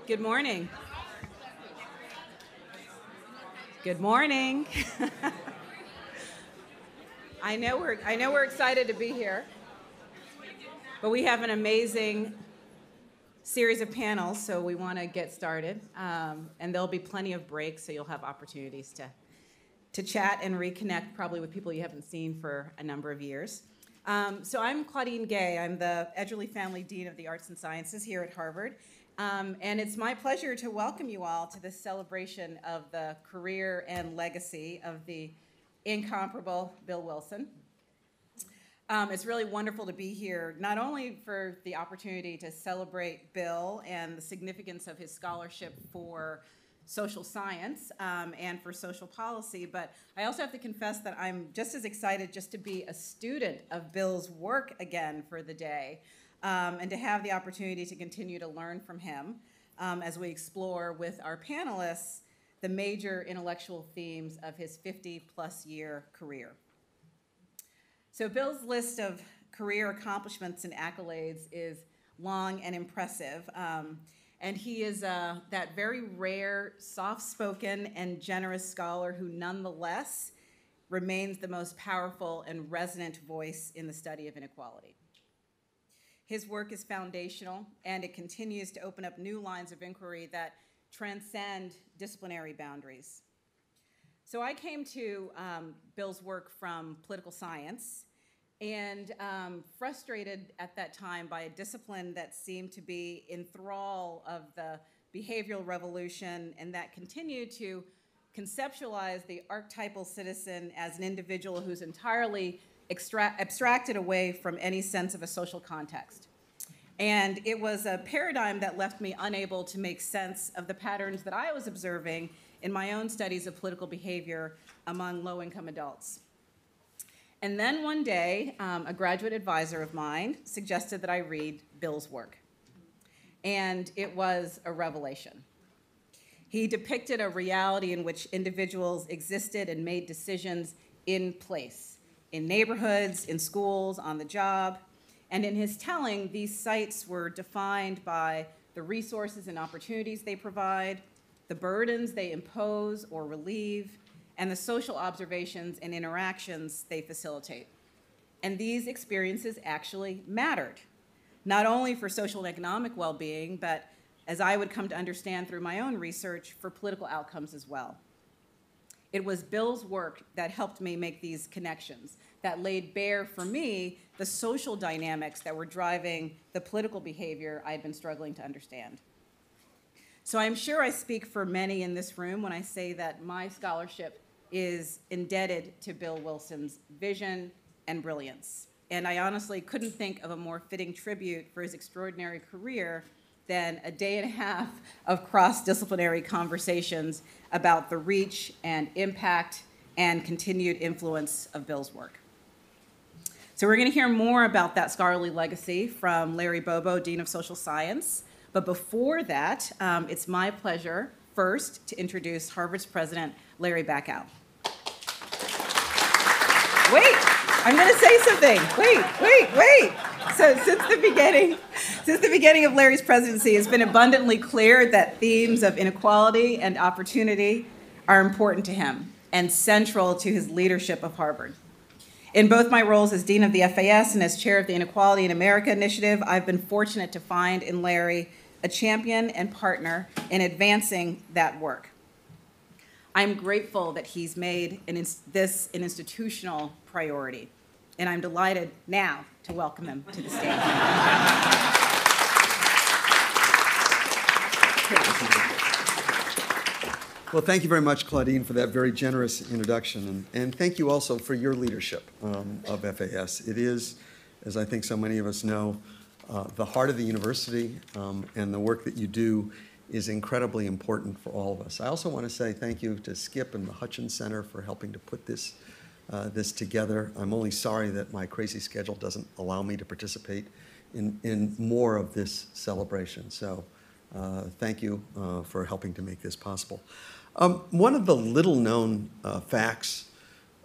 Good morning. Good morning. I know we're excited to be here, but we have an amazing series of panels, so we want to get started. And there'll be plenty of breaks, so you'll have opportunities to chat and reconnect, probably with people you haven't seen for a number of years. So I'm Claudine Gay. I'm the Edgerley Family Dean of the Arts and Sciences here at Harvard. And it's my pleasure to welcome you all to this celebration of the career and legacy of the incomparable Bill Wilson. It's really wonderful to be here, not only for the opportunity to celebrate Bill and the significance of his scholarship for social science and for social policy, but I also have to confess that I'm just as excited just to be a student of Bill's work again for the day. And to have the opportunity to continue to learn from him as we explore with our panelists the major intellectual themes of his 50-plus year career. So Bill's list of career accomplishments and accolades is long and impressive, and he is that very rare, soft-spoken, and generous scholar who nonetheless remains the most powerful and resonant voice in the study of inequality. His work is foundational, and it continues to open up new lines of inquiry that transcend disciplinary boundaries. So I came to Bill's work from political science, and frustrated at that time by a discipline that seemed to be in thrall of the behavioral revolution and that continued to conceptualize the archetypal citizen as an individual who's entirely abstracted away from any sense of a social context. And it was a paradigm that left me unable to make sense of the patterns that I was observing in my own studies of political behavior among low-income adults. And then one day, a graduate advisor of mine suggested that I read Bill's work. And it was a revelation. He depicted a reality in which individuals existed and made decisions in place, in neighborhoods, in schools, on the job. And in his telling, these sites were defined by the resources and opportunities they provide, the burdens they impose or relieve, and the social observations and interactions they facilitate. And these experiences actually mattered, not only for social and economic well-being, but as I would come to understand through my own research, for political outcomes as well. It was Bill's work that helped me make these connections, that laid bare for me the social dynamics that were driving the political behavior I'd been struggling to understand. So I'm sure I speak for many in this room when I say that my scholarship is indebted to Bill Wilson's vision and brilliance. And I honestly couldn't think of a more fitting tribute for his extraordinary career than a day and a half of cross-disciplinary conversations about the reach and impact and continued influence of Bill's work. So we're going to hear more about that scholarly legacy from Larry Bobo, Dean of Social Science. But before that, it's my pleasure first to introduce Harvard's president, Larry Bacow. Wait, I'm going to say something. Wait. So since the beginning of Larry's presidency, it's been abundantly clear that themes of inequality and opportunity are important to him and central to his leadership of Harvard. In both my roles as Dean of the FAS and as chair of the Inequality in America initiative, I've been fortunate to find in Larry a champion and partner in advancing that work. I'm grateful that he's made this an institutional priority, and I'm delighted now to welcome him to the stage. Well, thank you very much, Claudine, for that very generous introduction, and thank you also for your leadership of FAS. It is, as I think so many of us know, the heart of the university, and the work that you do is incredibly important for all of us. I also want to say thank you to Skip and the Hutchins Center for helping to put this together. I'm only sorry that my crazy schedule doesn't allow me to participate in more of this celebration. So thank you for helping to make this possible. One of the little-known facts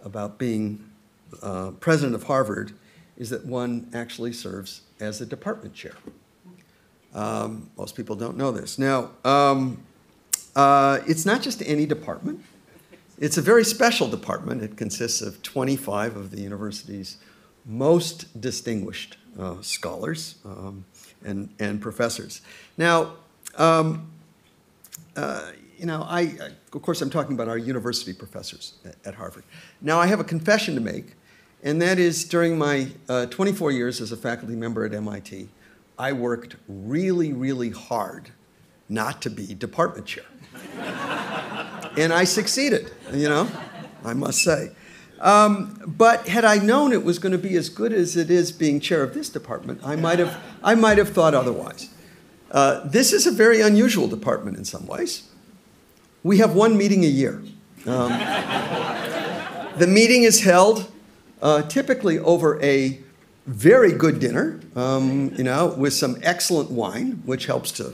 about being president of Harvard is that one actually serves as a department chair. Most people don't know this. Now, it's not just any department. It's a very special department. It consists of 25 of the university's most distinguished scholars and professors. Now, of course, I'm talking about our university professors at Harvard. Now, I have a confession to make, and that is during my 24 years as a faculty member at MIT, I worked really, really hard not to be department chair. And I succeeded, I must say. But had I known it was going to be as good as it is being chair of this department, I might have thought otherwise. This is a very unusual department in some ways. We have one meeting a year. The meeting is held typically over a very good dinner, with some excellent wine, which helps to,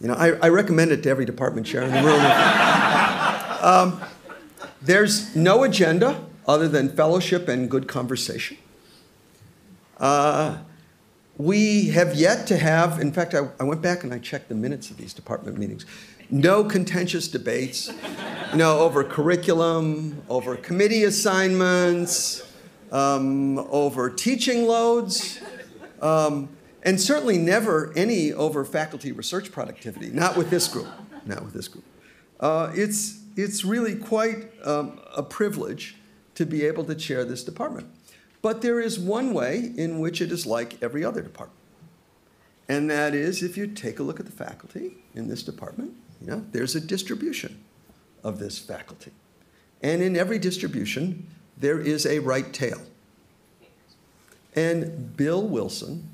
I recommend it to every department chair in the room. There's no agenda other than fellowship and good conversation. We have yet to have, in fact, I went back and I checked the minutes of these department meetings. No contentious debates, over curriculum, over committee assignments, over teaching loads, and certainly never any over faculty research productivity. Not with this group. Not with this group. It's really quite a privilege to be able to chair this department. But there is one way in which it is like every other department. And that is, if you take a look at the faculty in this department, there's a distribution of this faculty. And in every distribution, there is a right tail. And Bill Wilson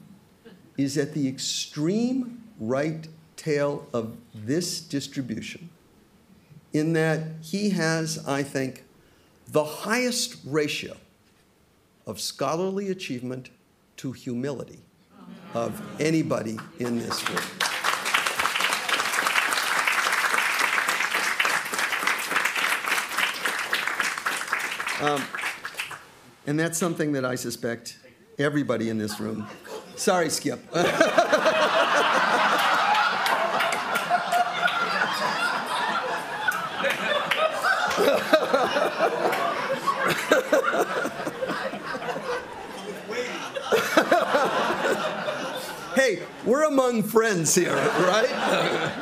is at the extreme right tail of this distribution, in that he has, I think, the highest ratio of scholarly achievement to humility of anybody in this group. And that's something that I suspect everybody in this room. Sorry, Skip. Hey, we're among friends here, right?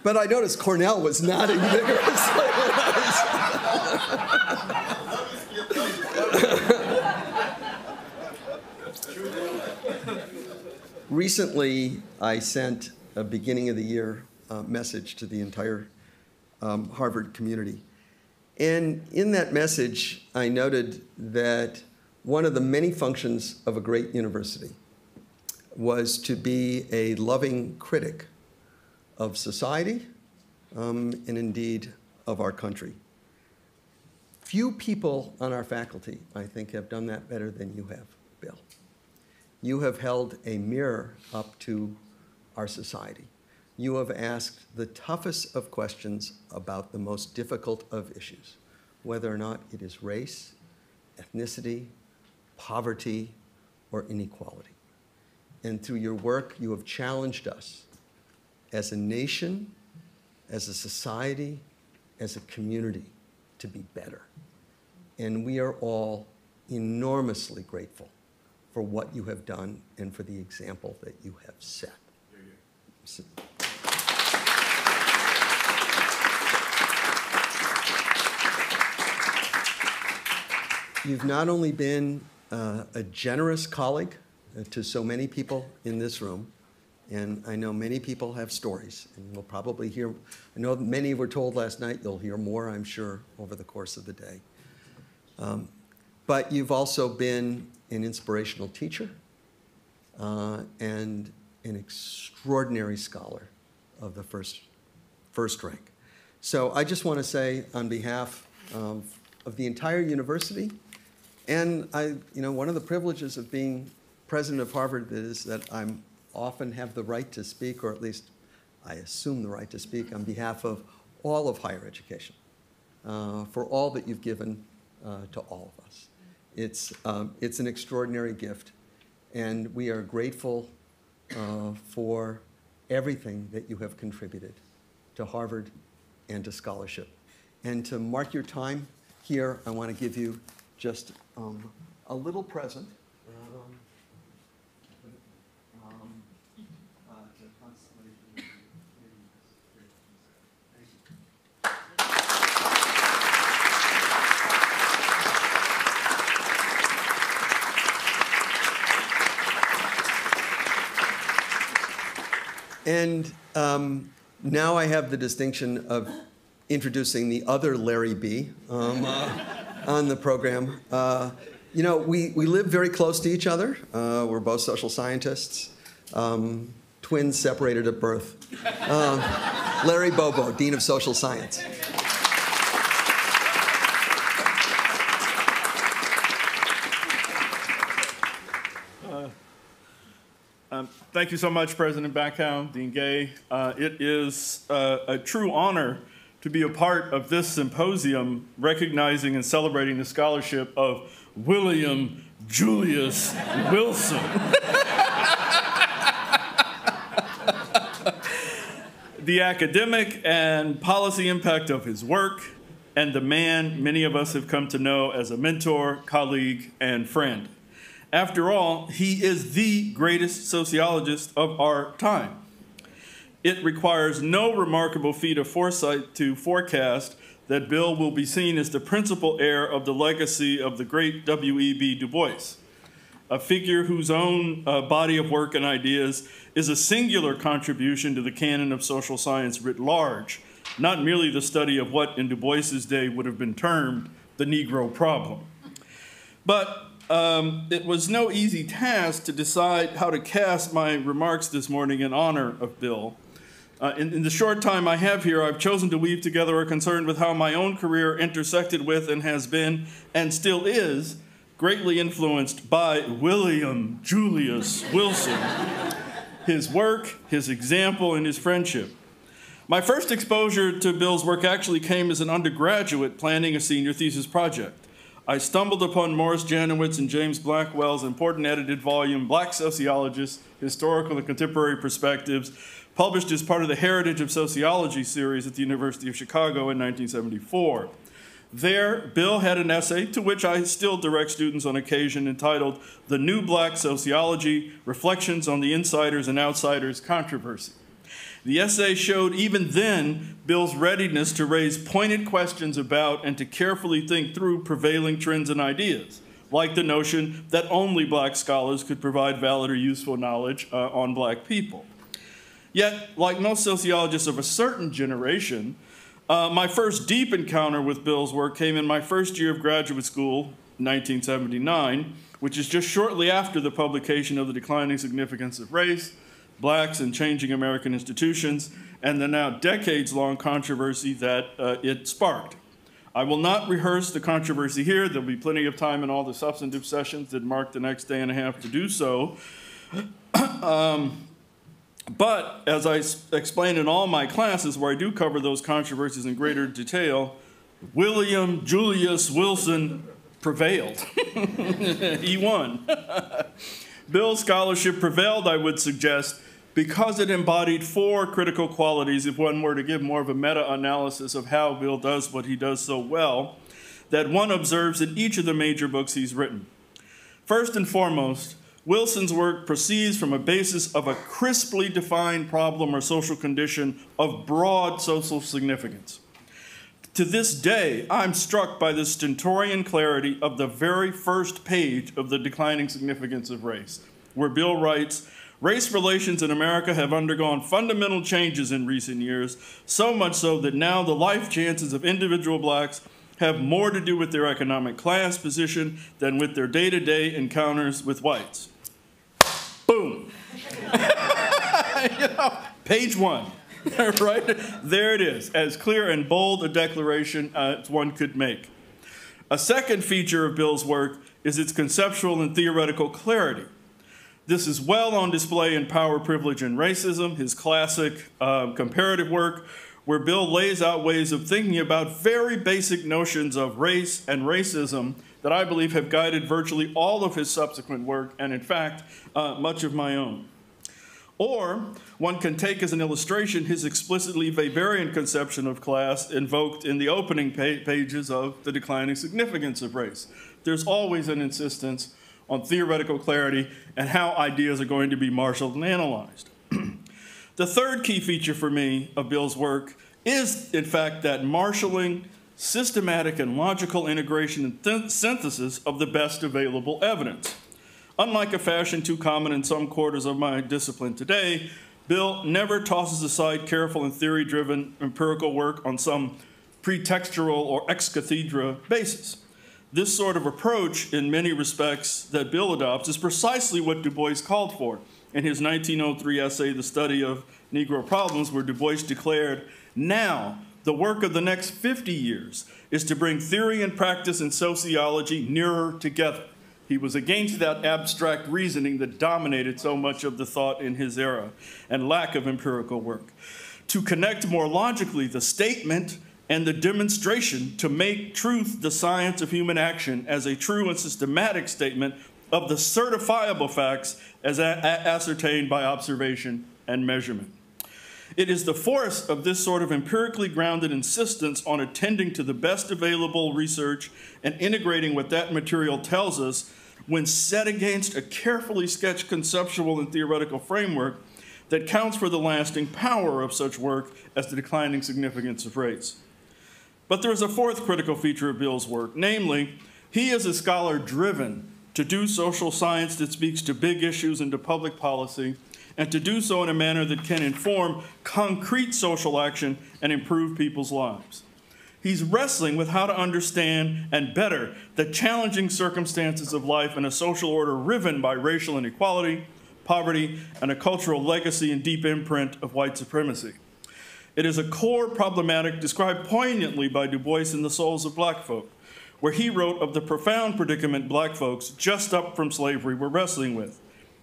But I noticed Cornell was nodding vigorously. Recently, I sent a beginning of the year message to the entire Harvard community. And in that message, I noted that one of the many functions of a great university was to be a loving critic of society and indeed of our country. Few people on our faculty, I think, have done that better than you have, Bill. You have held a mirror up to our society. You have asked the toughest of questions about the most difficult of issues, whether or not it is race, ethnicity, poverty, or inequality. And through your work, you have challenged us as a nation, as a society, as a community to be better. And we are all enormously grateful for what you have done and for the example that you have set. You've not only been a generous colleague to so many people in this room, and I know many people have stories, and we'll probably hear, I know many were told last night, you'll hear more, I'm sure, over the course of the day. But you've also been an inspirational teacher and an extraordinary scholar of the first rank. So I just want to say on behalf of the entire university, and one of the privileges of being president of Harvard is that I'm often have the right to speak, or at least I assume the right to speak on behalf of all of higher education, for all that you've given to all of us. It's an extraordinary gift, and we are grateful for everything that you have contributed to Harvard and to scholarship. And to mark your time here, I want to give you just a little present. And now I have the distinction of introducing the other Larry B. On the program. You know, we live very close to each other. We're both social scientists, twins separated at birth. Larry Bobo, Dean of Social Science. Thank you so much, President Bacow, Dean Gay. It is a true honor to be a part of this symposium recognizing and celebrating the scholarship of William Julius Wilson. The academic and policy impact of his work, and the man many of us have come to know as a mentor, colleague, and friend. After all, he is the greatest sociologist of our time. It requires no remarkable feat of foresight to forecast that Bill will be seen as the principal heir of the legacy of the great W.E.B. Du Bois, a figure whose own body of work and ideas is a singular contribution to the canon of social science writ large, not merely the study of what in Du Bois's day would have been termed the Negro problem. But it was no easy task to decide how to cast my remarks this morning in honor of Bill. In the short time I have here, I've chosen to weave together a concern with how my own career intersected with and has been, and still is, greatly influenced by William Julius Wilson, his work, his example, and his friendship. My first exposure to Bill's work actually came as an undergraduate planning a senior thesis project. I stumbled upon Morris Janowitz and James Blackwell's important edited volume, Black Sociologists, Historical and Contemporary Perspectives, published as part of the Heritage of Sociology series at the University of Chicago in 1974. There, Bill had an essay to which I still direct students on occasion entitled The New Black Sociology, Reflections on the Insiders and Outsiders Controversy. The essay showed even then Bill's readiness to raise pointed questions about and to carefully think through prevailing trends and ideas, like the notion that only black scholars could provide valid or useful knowledge on black people. Yet, like most sociologists of a certain generation, my first deep encounter with Bill's work came in my first year of graduate school, 1979, which is just shortly after the publication of The Declining Significance of Race, Blacks and Changing American Institutions, and the now decades-long controversy that it sparked. I will not rehearse the controversy here. There'll be plenty of time in all the substantive sessions that mark the next day and a half to do so. But as I explain in all my classes where I do cover those controversies in greater detail, William Julius Wilson prevailed. He won. Bill's scholarship prevailed, I would suggest, because it embodied four critical qualities, if one were to give more of a meta-analysis of how Bill does what he does so well, that one observes in each of the major books he's written. First and foremost, Wilson's work proceeds from a basis of a crisply defined problem or social condition of broad social significance. To this day, I'm struck by the stentorian clarity of the very first page of The Declining Significance of Race, where Bill writes, "Race relations in America have undergone fundamental changes in recent years, so much so that now the life chances of individual blacks have more to do with their economic class position than with their day-to-day encounters with whites." Boom. You know, page one. Right? There it is, as clear and bold a declaration as one could make. A second feature of Bill's work is its conceptual and theoretical clarity. This is well on display in Power, Privilege, and Racism, his classic comparative work, where Bill lays out ways of thinking about very basic notions of race and racism that I believe have guided virtually all of his subsequent work, and in fact, much of my own. Or one can take as an illustration his explicitly Weberian conception of class invoked in the opening pages of The Declining Significance of Race. There's always an insistence on theoretical clarity and how ideas are going to be marshaled and analyzed. The third key feature for me of Bill's work is, in fact, that marshaling, systematic and logical integration and synthesis of the best available evidence. Unlike a fashion too common in some quarters of my discipline today, Bill never tosses aside careful and theory-driven empirical work on some pretextual or ex cathedra basis. This sort of approach, in many respects, that Bill adopts is precisely what Du Bois called for in his 1903 essay, The Study of Negro Problems, where Du Bois declared, "Now, the work of the next 50 years is to bring theory and practice in sociology nearer together." He was against that abstract reasoning that dominated so much of the thought in his era and lack of empirical work. To connect more logically the statement and the demonstration to make truth the science of human action as a true and systematic statement of the certifiable facts as ascertained by observation and measurement. It is the force of this sort of empirically grounded insistence on attending to the best available research and integrating what that material tells us when set against a carefully sketched conceptual and theoretical framework that counts for the lasting power of such work as The Declining Significance of Race. But there is a fourth critical feature of Bill's work, namely, he is a scholar driven to do social science that speaks to big issues and to public policy, and to do so in a manner that can inform concrete social action and improve people's lives. He's wrestling with how to understand and better the challenging circumstances of life in a social order riven by racial inequality, poverty, and a cultural legacy and deep imprint of white supremacy. It is a core problematic described poignantly by Du Bois in The Souls of Black Folk, where he wrote of the profound predicament black folks just up from slavery were wrestling with.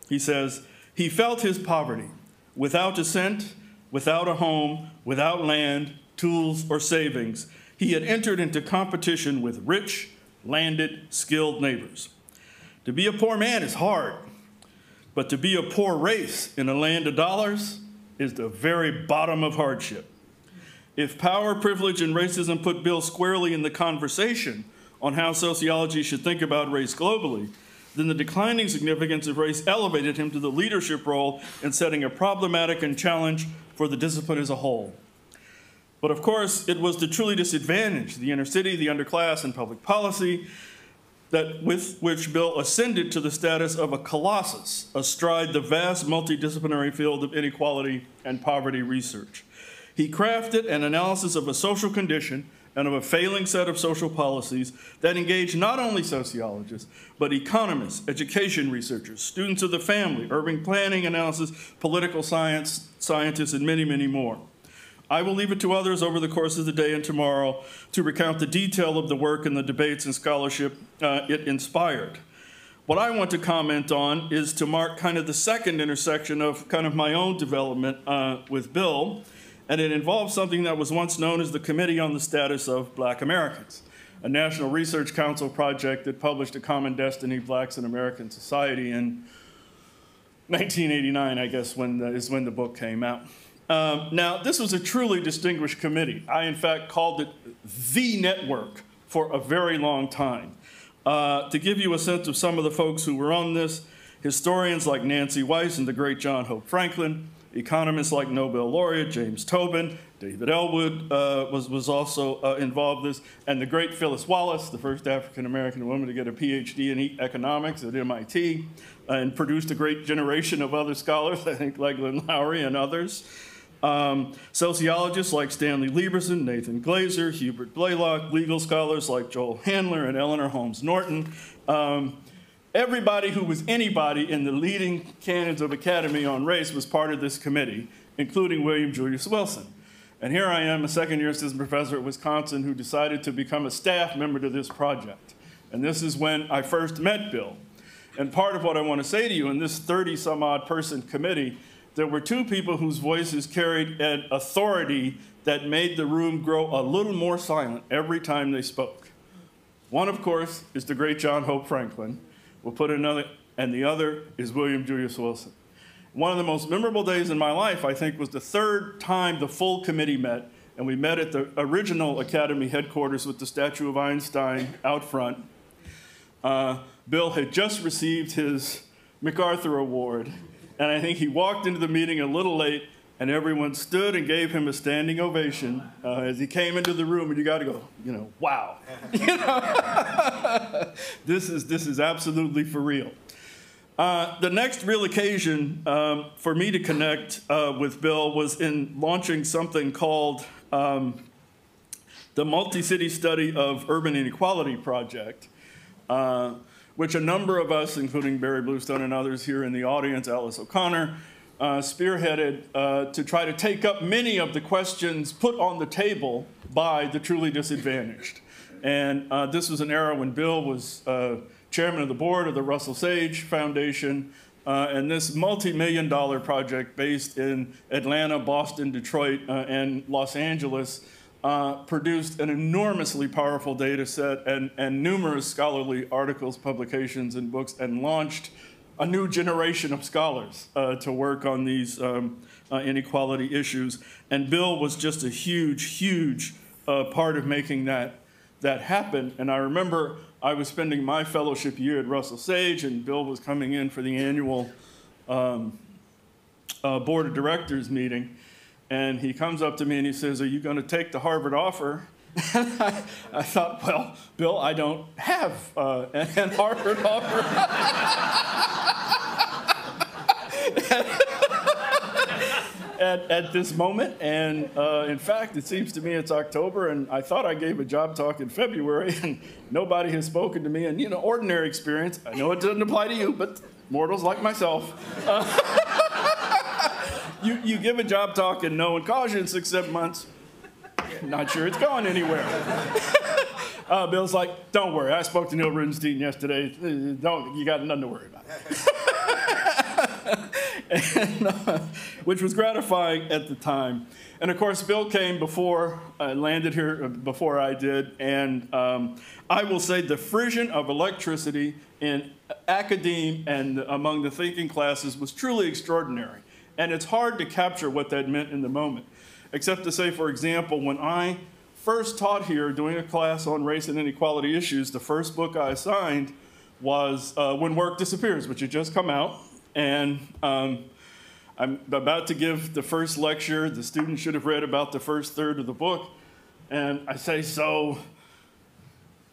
He says, "He felt his poverty, without descent, without a home, without land, tools, or savings. He had entered into competition with rich, landed, skilled neighbors. To be a poor man is hard, but to be a poor race in a land of dollars is the very bottom of hardship." If power, privilege, and racism put Bill squarely in the conversation on how sociology should think about race globally, then The Declining Significance of Race elevated him to the leadership role in setting a problematic and challenge for the discipline as a whole. But of course, it was to truly disadvantage the inner city, the underclass, and public policy that with which Bill ascended to the status of a colossus astride the vast multidisciplinary field of inequality and poverty research. He crafted an analysis of a social condition and of a failing set of social policies that engage not only sociologists, but economists, education researchers, students of the family, urban planning analysis, political science, scientists, and many, many more. I will leave it to others over the course of the day and tomorrow to recount the detail of the work and the debates and scholarship it inspired. What I want to comment on is to mark kind of the second intersection of kind of my own development with Bill, and it involves something that was once known as the Committee on the Status of Black Americans, a National Research Council project that published A Common Destiny, Blacks in American Society in 1989, I guess, is when the book came out. Now, this was a truly distinguished committee. I, in fact, called it the network for a very long time. To give you a sense of some of the folks who were on this, historians like Nancy Weiss and the great John Hope Franklin, economists like Nobel laureate James Tobin, David Ellwood was also involved in this, and the great Phyllis Wallace, the first African-American woman to get a PhD in economics at MIT, and produced a great generation of other scholars, I think like Loury and others. Sociologists like Stanley Lieberson, Nathan Glazer, Hubert Blaylock, legal scholars like Joel Handler and Eleanor Holmes Norton. Everybody who was anybody in the leading canons of academy on race was part of this committee, including William Julius Wilson. And here I am, a second-year assistant professor at Wisconsin who decided to become a staff member to this project. And this is when I first met Bill. And part of what I want to say to you in this 30-some-odd person committee, there were two people whose voices carried an authority that made the room grow a little more silent every time they spoke. One, of course, is the great John Hope Franklin. We'll put another, and the other is William Julius Wilson. One of the most memorable days in my life, I think, was the third time the full committee met, and we met at the original Academy headquarters with the statue of Einstein out front. Bill had just received his MacArthur Award, and I think he walked into the meeting a little late, and everyone stood and gave him a standing ovation as he came into the room, and you got to go, you know, wow. You know? This is absolutely for real. The next real occasion for me to connect with Bill was in launching something called the Multi-City Study of Urban Inequality Project, which a number of us, including Barry Bluestone and others here in the audience, Alice O'Connor, spearheaded to try to take up many of the questions put on the table by the truly disadvantaged. And this was an era when Bill was chairman of the board of the Russell Sage Foundation, and this multi-million-dollar project based in Atlanta, Boston, Detroit, and Los Angeles produced an enormously powerful data set and numerous scholarly articles, publications, and books, and launched a new generation of scholars to work on these inequality issues. And Bill was just a huge, huge part of making that happen. And I remember I was spending my fellowship year at Russell Sage, and Bill was coming in for the annual board of directors meeting. And he comes up to me and he says, "Are you going to take the Harvard offer?" And I thought, well, Bill, I don't have an Harvard offer. At this moment, and in fact, it seems to me it's October, and I thought I gave a job talk in February, and nobody has spoken to me. And, you know, ordinary experience, I know it doesn't apply to you, but mortals like myself. You give a job talk and no one calls you in 6-7 months, not sure it's going anywhere. Bill's like, "Don't worry, I spoke to Neil Rudenstein yesterday. You got nothing to worry about." And, which was gratifying at the time. And of course, Bill came before I landed here, before I did, and I will say the frisson of electricity in academe and among the thinking classes was truly extraordinary. And it's hard to capture what that meant in the moment, except to say, for example, when I first taught here doing a class on race and inequality issues, the first book I assigned was When Work Disappears, which had just come out. And I'm about to give the first lecture. The students should have read about the first third of the book. And I say, "So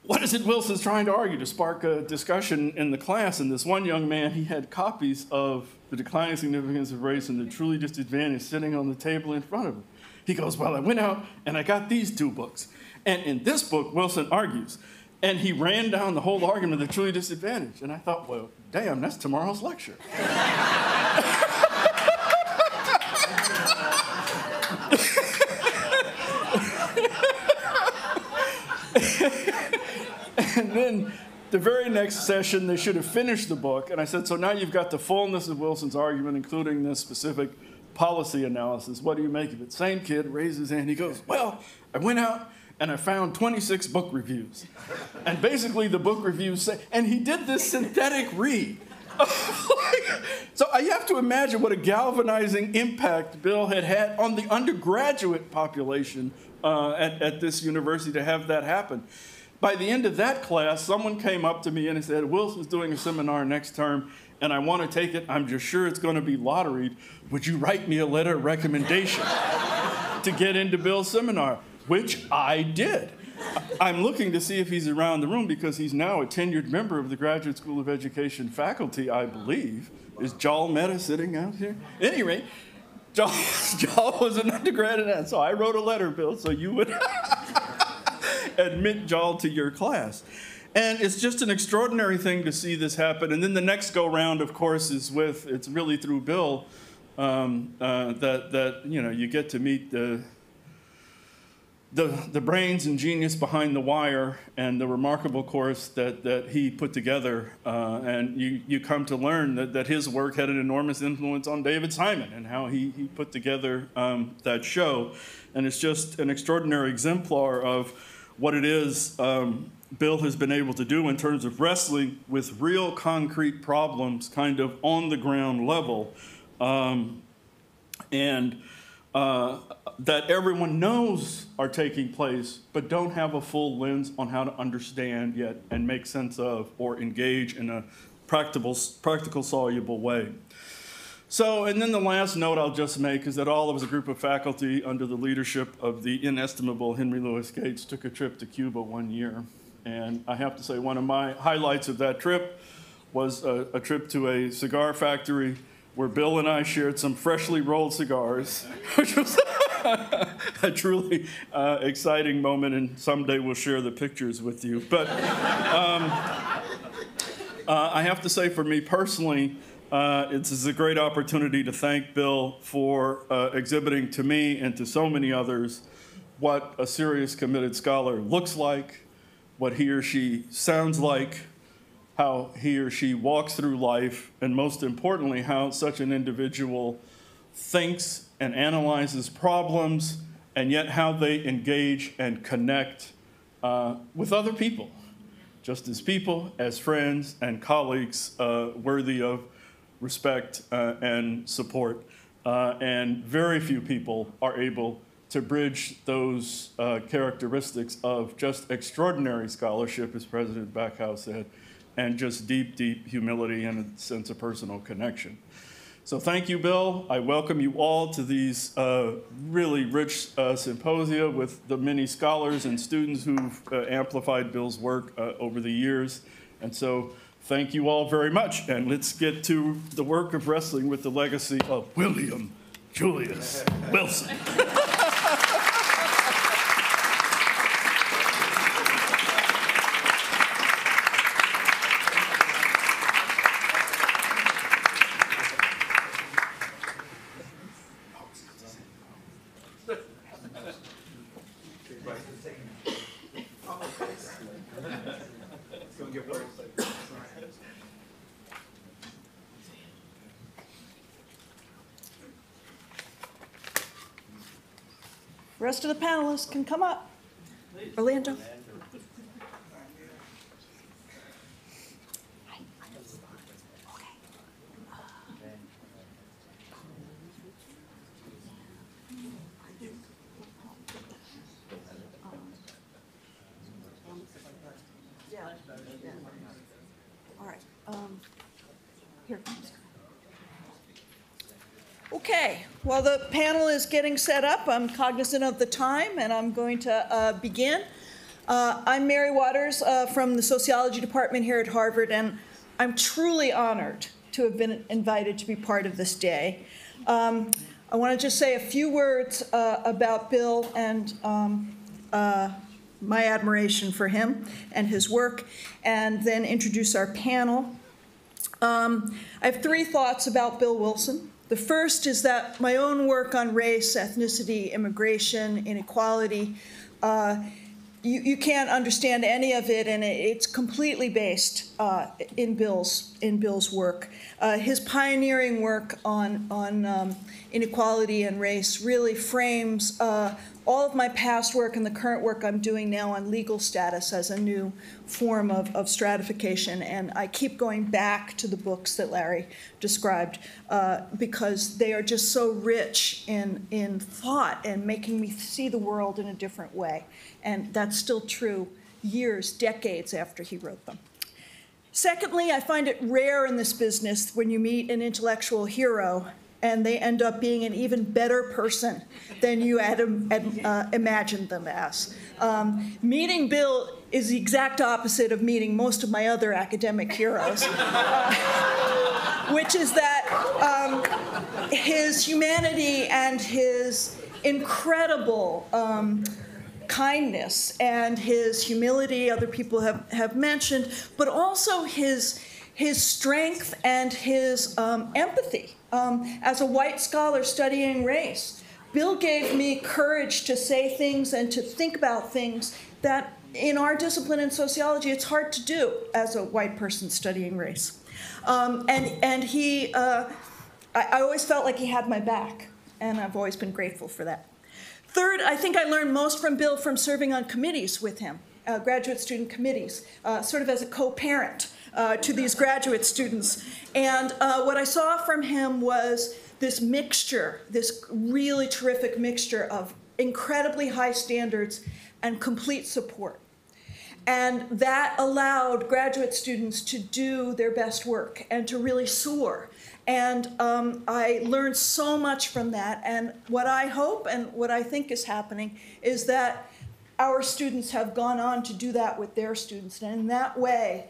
what is it Wilson's trying to argue?" to spark a discussion in the class. And this one young man, he had copies of The Declining Significance of Race and the Truly Disadvantaged sitting on the table in front of him. He goes, "Well, I went out and I got these 2 books. And in this book, Wilson argues." And he ran down the whole argument of the truly disadvantaged. And I thought, well, damn, that's tomorrow's lecture. And then the very next session, they should have finished the book. And I said, "So now you've got the fullness of Wilson's argument, including this specific policy analysis. What do you make of it?" Same kid raises his hand. He goes, "Well, I went out and I found 26 book reviews." And basically the book reviews say, and he did this synthetic read. So you have to imagine what a galvanizing impact Bill had on the undergraduate population at this university to have that happen. By the end of that class, someone came up to me and said, "Wilson's doing a seminar next term, and I want to take it. I'm just sure it's going to be lotteried. Would you write me a letter of recommendation to get into Bill's seminar?" Which I did. I'm looking to see if he's around the room because he's now a tenured member of the Graduate School of Education faculty, I believe. Is Jal Mehta sitting out here? At any rate, Jal was an undergrad in that, so I wrote a letter, Bill, so you would admit Jal to your class. And it's just an extraordinary thing to see this happen. And then the next go-round, of course, is it's really through Bill that you know, you get to meet the brains and genius behind The Wire and the remarkable course that he put together. And you come to learn that his work had an enormous influence on David Simon and how he put together that show. And it's just an extraordinary exemplar of what it is Bill has been able to do in terms of wrestling with real concrete problems kind of on the ground level and that everyone knows are taking place, but don't have a full lens on how to understand yet and make sense of or engage in a practical, soluble way. So, and then the last note I'll just make is that all of us, a group of faculty under the leadership of the inestimable Henry Louis Gates, took a trip to Cuba one year. And I have to say one of my highlights of that trip was a trip to a cigar factory where Bill and I shared some freshly rolled cigars, which was a truly exciting moment, and someday we'll share the pictures with you. But I have to say, for me personally, this is a great opportunity to thank Bill for exhibiting to me and to so many others what a serious, committed scholar looks like, what he or she sounds like, how he or she walks through life, and most importantly, how such an individual thinks and analyzes problems, and yet how they engage and connect with other people, just as people, as friends and colleagues worthy of respect and support. And very few people are able to bridge those characteristics of just extraordinary scholarship, as President Bacow said, and just deep, deep humility and a sense of personal connection. So thank you, Bill. I welcome you all to these really rich symposia with the many scholars and students who've amplified Bill's work over the years. And so thank you all very much. And let's get to the work of wrestling with the legacy of William Julius Wilson. Rest of the panelists can come up. Orlando. All right. Here. Okay, while the panel is getting set up, I'm cognizant of the time, and I'm going to begin. I'm Mary Waters from the Sociology Department here at Harvard, and I'm truly honored to have been invited to be part of this day. I want to just say a few words about Bill and my admiration for him and his work, and then introduce our panel. I have three thoughts about Bill Wilson. The first is that my own work on race, ethnicity, immigration, inequality, you can't understand any of it, and it's completely based in Bill's work. His pioneering work on inequality and race really frames all of my past work and the current work I'm doing now on legal status as a new form of stratification. And I keep going back to the books that Larry described because they are just so rich in thought and making me see the world in a different way. And that's still true years, decades after he wrote them. Secondly, I find it rare in this business when you meet an intellectual hero and they end up being an even better person than you had imagined them as. Meeting Bill is the exact opposite of meeting most of my other academic heroes, which is that his humanity and his incredible kindness and his humility, other people have mentioned, but also his strength and his empathy. As a white scholar studying race, Bill gave me courage to say things and to think about things that in our discipline in sociology it's hard to do as a white person studying race. And he, I always felt like he had my back, and I've always been grateful for that. Third, I think I learned most from Bill from serving on committees with him, graduate student committees, sort of as a co-parent. to these graduate students. And what I saw from him was this mixture, this really terrific mixture of incredibly high standards and complete support. And that allowed graduate students to do their best work and to really soar. And I learned so much from that. And what I hope and what I think is happening is that our students have gone on to do that with their students. And in that way,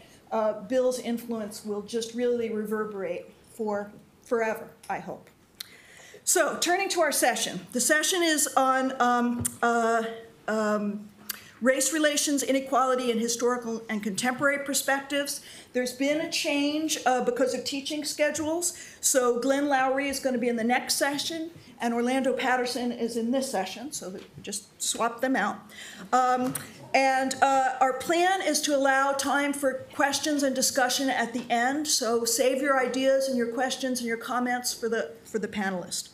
Bill's influence will just really reverberate for forever, I hope. So turning to our session. The session is on race relations, inequality, and historical and contemporary perspectives. There's been a change because of teaching schedules. So Glenn Loury is going to be in the next session, and Orlando Patterson is in this session, so just swap them out. Our plan is to allow time for questions and discussion at the end, so save your ideas and your questions and your comments for the panelists.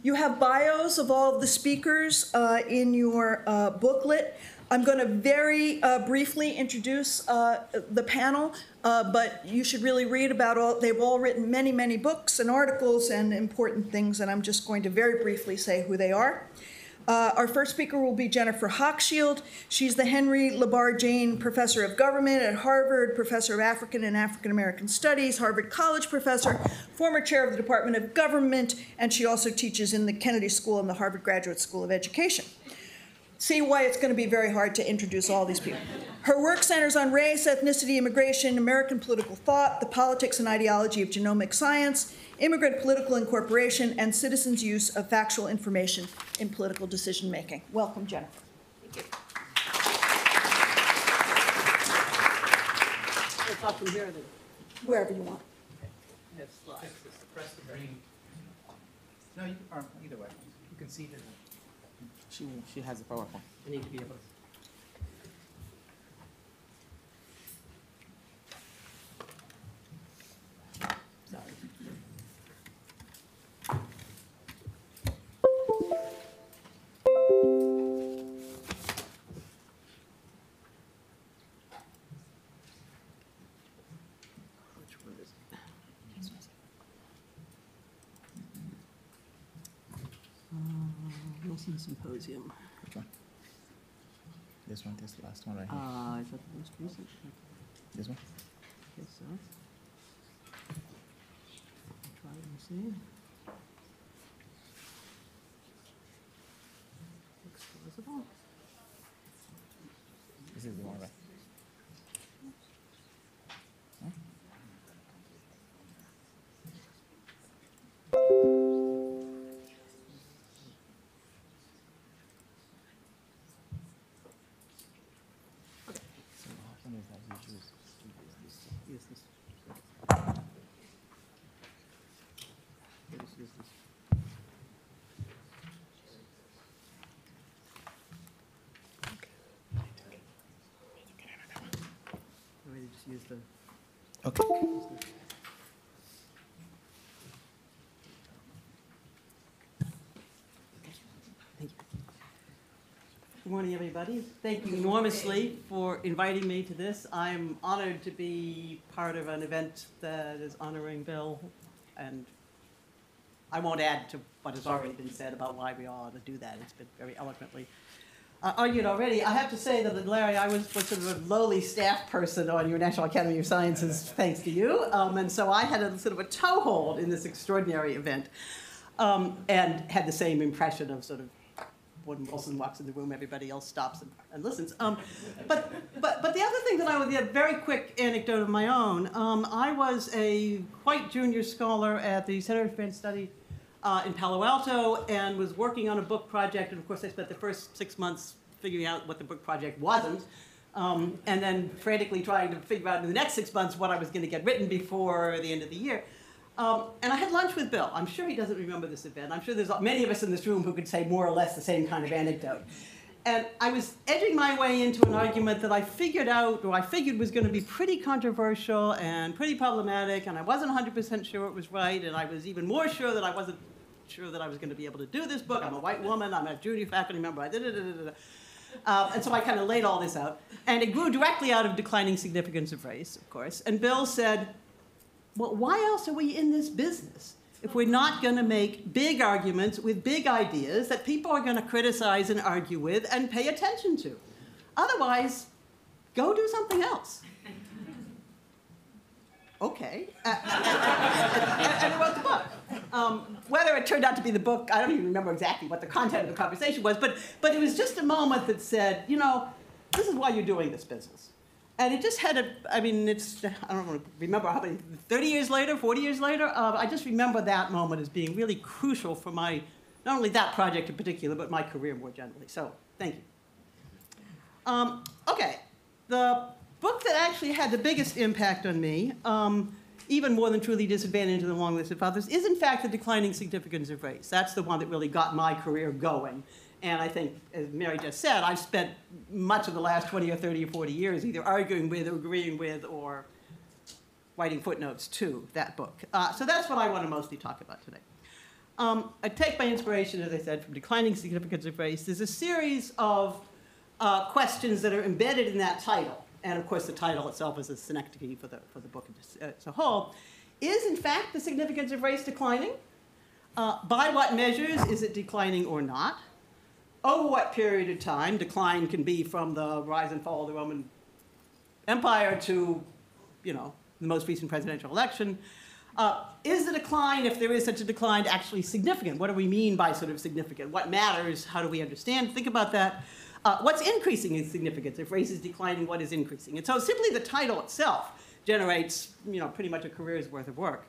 You have bios of all of the speakers in your booklet. I'm going to very briefly introduce the panel, but you should really read about all. They've all written many, many books and articles and important things, and I'm just going to very briefly say who they are. Our first speaker will be Jennifer Hochschild. She's the Henry LaBar Jane Professor of Government at Harvard, Professor of African and African American Studies, Harvard College Professor, former chair of the Department of Government, and she also teaches in the Kennedy School and the Harvard Graduate School of Education. See why it's going to be very hard to introduce all these people. Her work centers on race, ethnicity, immigration, American political thought, the politics and ideology of genomic science, immigrant political incorporation, and citizens' use of factual information in political decision-making. Welcome, Jennifer. Thank you. We'll talk from here then. Wherever you want. Have slides. Just press the green. No, you are either way. You can see it. She has a PowerPoint. I need to be able to. Sorry. Which one is it? Wilson Symposium. Which one? This one, this last one right here. Is that the most recent? This one? Guess so. Try and see. Exposable. This is the one, right? Huh? So what happened is that you choose this. Yes, this. This is this. I just use the. Okay. Thank you. Good morning, everybody. Thank you enormously for inviting me to this. I'm honored to be part of an event that is honoring Bill, and I won't add to what has already been said about why we all ought to do that. It's been very eloquently argued already. I have to say that, Larry, I was sort of a lowly staff person on your National Academy of Sciences, thanks to you, and so I had a sort of a toehold in this extraordinary event, and had the same impression of sort of when Wilson walks in the room, everybody else stops and listens. But the other thing that I would, a very quick anecdote of my own, I was a quite junior scholar at the Center for Advanced Study in Palo Alto and was working on a book project, and of course I spent the first 6 months figuring out what the book project wasn't, and then frantically trying to figure out in the next 6 months what I was going to get written before the end of the year. And I had lunch with Bill. I'm sure he doesn't remember this event. I'm sure there's many of us in this room who could say more or less the same kind of anecdote. And I was edging my way into an argument that I figured out, or I figured was going to be pretty controversial and pretty problematic, and I wasn't 100% sure it was right, and I was even more sure that I wasn't sure that I was going to be able to do this book. I'm a white woman. I'm a junior faculty member. And so I kind of laid all this out. And it grew directly out of declining significance of race, of course. And Bill said, well, why else are we in this business if we're not going to make big arguments with big ideas that people are going to criticize and argue with and pay attention to? Otherwise, go do something else. Okay. And I wrote the book. Whether it turned out to be the book, I don't even remember exactly what the content of the conversation was, but it was just a moment that said, you know, this is why you're doing this business. And it just had I don't remember how many, 30 years later, 40 years later, I just remember that moment as being really crucial for my, not only that project in particular, but my career more generally. So, thank you. Okay, the book that actually had the biggest impact on me, even more than Truly Disadvantaged in the long list of others, is in fact The Declining Significance of Race. That's the one that really got my career going. And I think, as Mary just said, I've spent much of the last 20 or 30 or 40 years either arguing with or agreeing with or writing footnotes to that book. So that's what I want to mostly talk about today. I take my inspiration, as I said, from Declining Significance of Race. There's a series of questions that are embedded in that title. And of course, the title itself is a synecdoche for the book as a whole. Is, in fact, the significance of race declining? By what measures is it declining or not? Over what period of time? Decline can be from the rise and fall of the Roman Empire to, you know, the most recent presidential election. Is the decline, if there is such a decline, actually significant? What do we mean by sort of significant? What matters? How do we understand? Think about that. What's increasing in significance? If race is declining, what is increasing? And so simply the title itself generates, you know, pretty much a career's worth of work.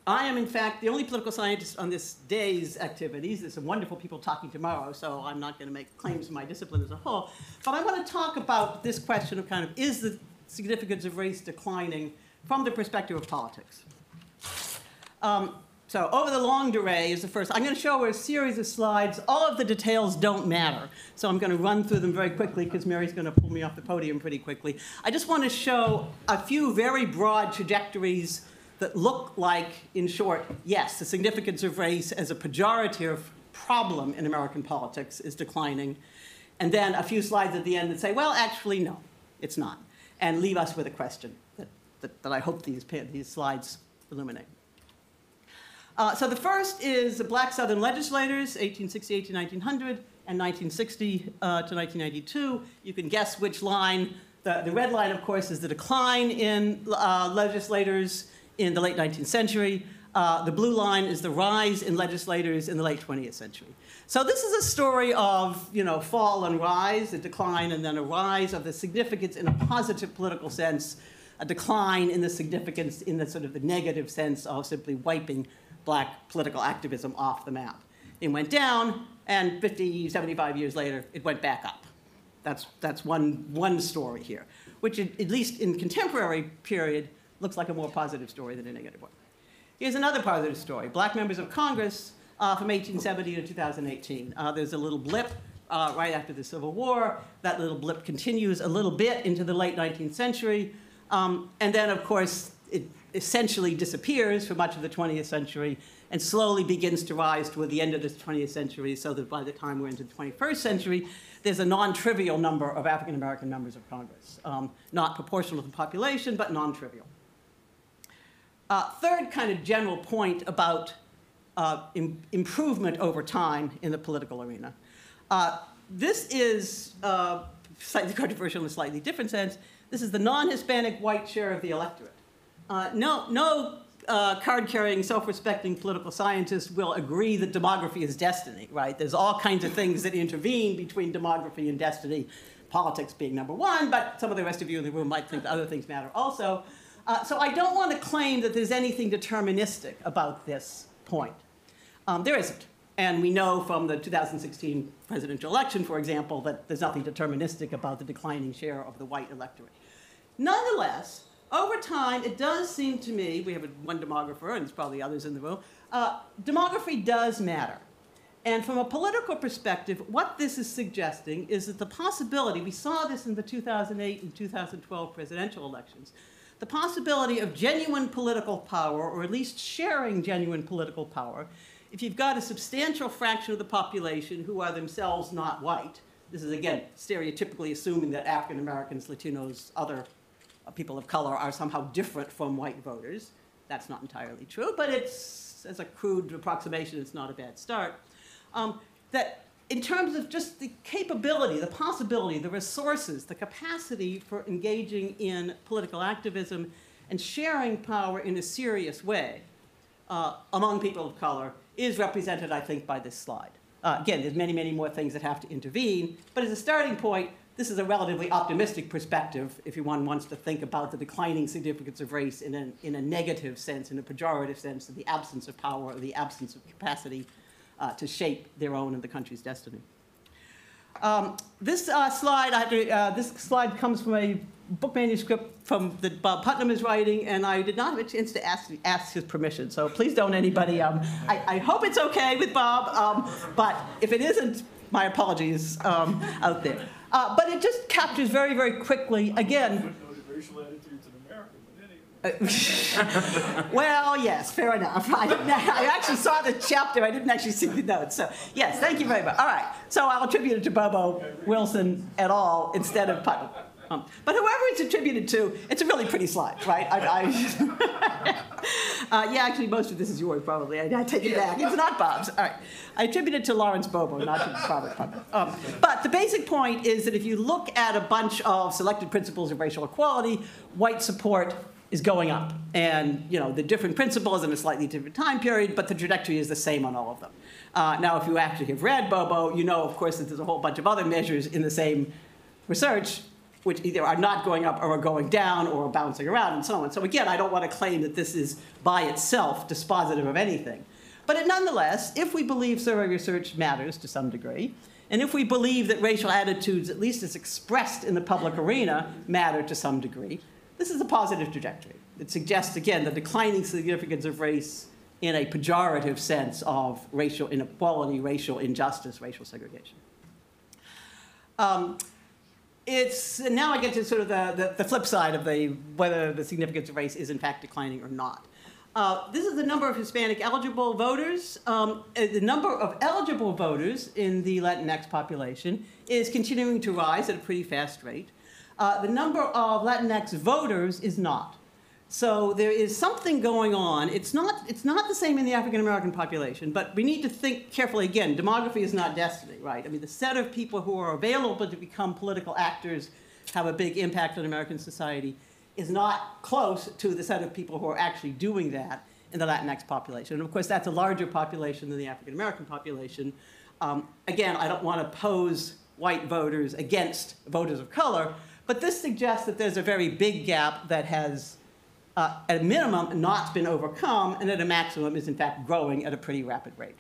I am, in fact, the only political scientist on this day's activities. There's some wonderful people talking tomorrow, so I'm not going to make claims to my discipline as a whole. But I want to talk about this question of kind of, is the significance of race declining from the perspective of politics? So over the longue durée is the first. I'm going to show a series of slides. All of the details don't matter. So I'm going to run through them very quickly because Mary's going to pull me off the podium pretty quickly. I just want to show a few very broad trajectories that look like, in short, yes, the significance of race as a pejorative problem in American politics is declining. And then a few slides at the end that say, well, actually, no, it's not. And leave us with a question that I hope these slides illuminate. So the first is the black Southern legislators, 1868 to 1900, and 1960 to 1992. You can guess which line. The red line, of course, is the decline in legislators in the late 19th century. The blue line is the rise in legislators in the late 20th century. So this is a story of, you know, fall and rise, a decline and then a rise of the significance in a positive political sense, a decline in the significance in the sort of the negative sense of simply wiping black political activism off the map. It went down, and 50, 75 years later, it went back up. That's one story here, which at least in contemporary period looks like a more positive story than a negative one. Here's another positive story. Black members of Congress from 1870 to 2018. There's a little blip right after the Civil War. That little blip continues a little bit into the late 19th century. And then, of course, it essentially disappears for much of the 20th century and slowly begins to rise toward the end of the 20th century, so that by the time we're into the 21st century, there's a non-trivial number of African-American members of Congress. Not proportional to the population, but non-trivial. Third kind of general point about improvement over time in the political arena. This is slightly controversial in a slightly different sense. This is the non-Hispanic white share of the electorate. No card-carrying, self-respecting political scientist will agree that demography is destiny, right? There's all kinds of things that intervene between demography and destiny, politics being number one, but some of the rest of you in the room might think that other things matter also. So I don't want to claim that there's anything deterministic about this point. There isn't. And we know from the 2016 presidential election, for example, that there's nothing deterministic about the declining share of the white electorate. Nonetheless, over time, it does seem to me, we have one demographer, and there's probably others in the room, demography does matter. And from a political perspective, what this is suggesting is that the possibility, we saw this in the 2008 and 2012 presidential elections, the possibility of genuine political power, or at least sharing genuine political power, if you've got a substantial fraction of the population who are themselves not white, This is, again, stereotypically assuming that African Americans, Latinos, other people of color are somehow different from white voters. That's not entirely true, but it's, as a crude approximation, it's not a bad start. That in terms of just the capability, the possibility, the resources, the capacity for engaging in political activism and sharing power in a serious way among people of color is represented, I think, by this slide. Again, there's many, many more things that have to intervene, but as a starting point, this is a relatively optimistic perspective if one wants to think about the declining significance of race in a negative sense, in a pejorative sense, of the absence of power or the absence of capacity to shape their own and the country's destiny. This slide comes from a book manuscript that Bob Putnam is writing, and I did not have a chance to ask his permission, so please don't anybody, I hope it's okay with Bob, but if it isn't, my apologies out there. But it just captures very, very quickly, again. Racial attitudes in America, Well, yes, fair enough. I actually saw the chapter. I didn't actually see the notes. So, yes, thank you very much. All right. So I'll attribute it to Bobo, Wilson, et al. Instead of Putnam. But whoever it's attributed to, it's a really pretty slide, right? Yeah, actually, most of this is yours, probably. I take it back. It's not Bob's. All right. I attribute it to Lawrence Bobo, not to Robert Putnam. But the basic point is that if you look at a bunch of selected principles of racial equality, white support is going up. And, you know, the different principles in a slightly different time period, but the trajectory is the same on all of them. Now, if you actually have read Bobo, you know, of course, that there's a whole bunch of other measures in the same research which either are not going up or are going down or are bouncing around and so on. So again, I don't want to claim that this is by itself dispositive of anything. But nonetheless, if we believe survey research matters to some degree, and if we believe that racial attitudes, at least as expressed in the public arena, matter to some degree, this is a positive trajectory. It suggests, again, the declining significance of race in a pejorative sense of racial inequality, racial injustice, racial segregation. Now I get to sort of the flip side of whether the significance of race is in fact declining or not. This is the number of Hispanic eligible voters. The number of eligible voters in the Latinx population is continuing to rise at a pretty fast rate. The number of Latinx voters is not. So there is something going on. It's not the same in the African American population, but we need to think carefully again. Demography is not destiny, right? I mean, the set of people who are available to become political actors, have a big impact on American society, is not close to the set of people who are actually doing that in the Latinx population. And of course, that's a larger population than the African American population. Again, I don't want to pose white voters against voters of color, but this suggests that there's a very big gap that has at a minimum, not been overcome, and at a maximum is in fact growing at a pretty rapid rate.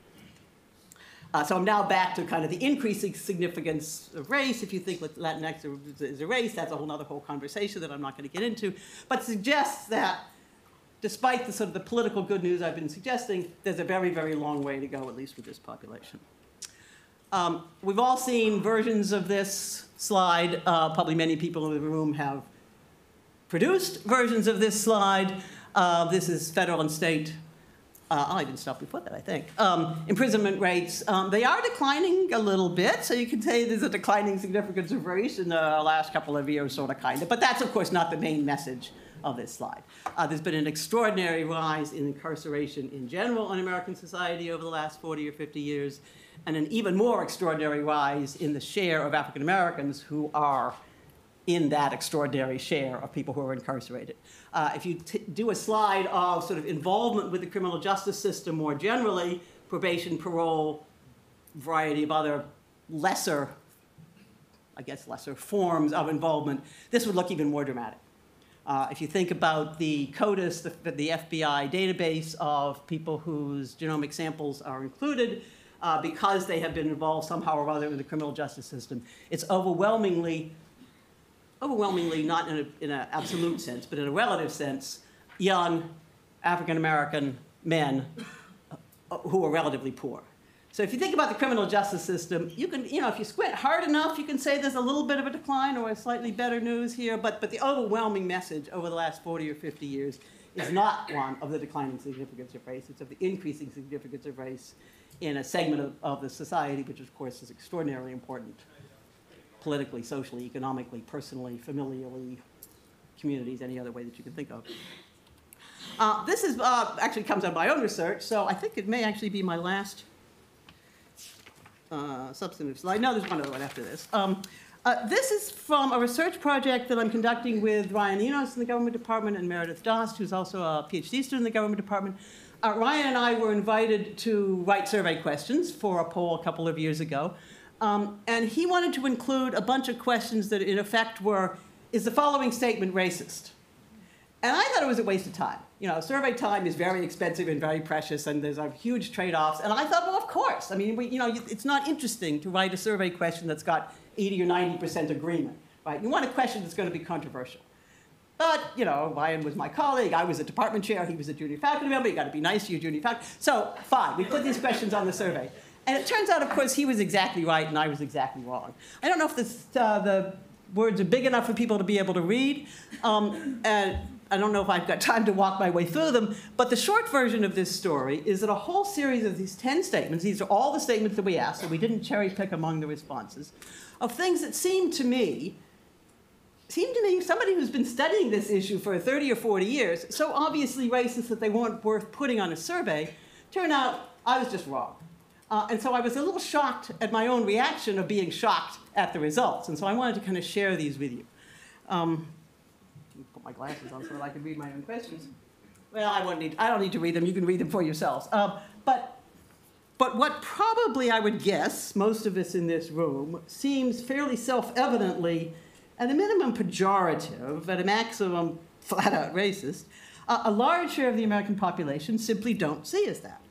So I'm now back to kind of the increasing significance of race. If you think that Latinx is a race, that's a whole conversation that I'm not going to get into, but suggests that despite the sort of the political good news I've been suggesting, there's a very, very long way to go, at least with this population. We've all seen versions of this slide. Probably many people in the room have produced versions of this slide. This is federal and state, I didn't stop before that, I think, imprisonment rates. They are declining a little bit, so you can say there's a declining significance of race in the last couple of years, sort of, kind of. But that's, of course, not the main message of this slide. There's been an extraordinary rise in incarceration in general in American society over the last 40 or 50 years, and an even more extraordinary rise in the share of African Americans who are in that extraordinary share of people who are incarcerated. If you do a slide of sort of involvement with the criminal justice system more generally, probation, parole, variety of other lesser forms of involvement, this would look even more dramatic. If you think about the CODIS, the FBI database of people whose genomic samples are included, because they have been involved somehow or other in the criminal justice system, it's overwhelmingly not in an absolute sense, but in a relative sense, young African-American men who are relatively poor. So if you think about the criminal justice system, you can, if you squint hard enough, you can say there's a little bit of a decline or a slightly better news here, but the overwhelming message over the last 40 or 50 years is not one of the declining significance of race, it's of the increasing significance of race in a segment of the society, which of course is extraordinarily important politically, socially, economically, personally, familially, communities, any other way that you can think of. This is actually comes out of my own research, so I think it may actually be my last substantive slide. No, there's one other one after this. This is from a research project that I'm conducting with Ryan Enos in the Government Department and Meredith Dost, who's also a PhD student in the Government Department. Ryan and I were invited to write survey questions for a poll a couple of years ago. And he wanted to include a bunch of questions that in effect were, is the following statement racist? And I thought it was a waste of time. You know, survey time is very expensive and very precious, and there's huge trade-offs. And I thought, well, of course. I mean, it's not interesting to write a survey question that's got 80 or 90% agreement, right? You want a question that's going to be controversial. But, you know, Ryan was my colleague. I was a department chair. He was a junior faculty member. You got to be nice to your junior faculty. So, fine. We put these questions on the survey. And it turns out, of course, he was exactly right and I was exactly wrong. I don't know if the words are big enough for people to be able to read. And I don't know if I've got time to walk my way through them, but the short version of this story is that a whole series of these 10 statements, these are all the statements that we asked, so we didn't cherry pick among the responses, of things that seemed to me, somebody who's been studying this issue for 30 or 40 years, so obviously racist that they weren't worth putting on a survey, turned out I was just wrong. And so I was a little shocked at my own reaction of being shocked at the results, and so I wanted to kind of share these with you. Put my glasses on so that I can read my own questions. Well, I don't need to read them. You can read them for yourselves. But what probably I would guess, most of us in this room, seems fairly self-evidently, at a minimum pejorative, at a maximum flat-out racist, a large share of the American population simply don't see as that.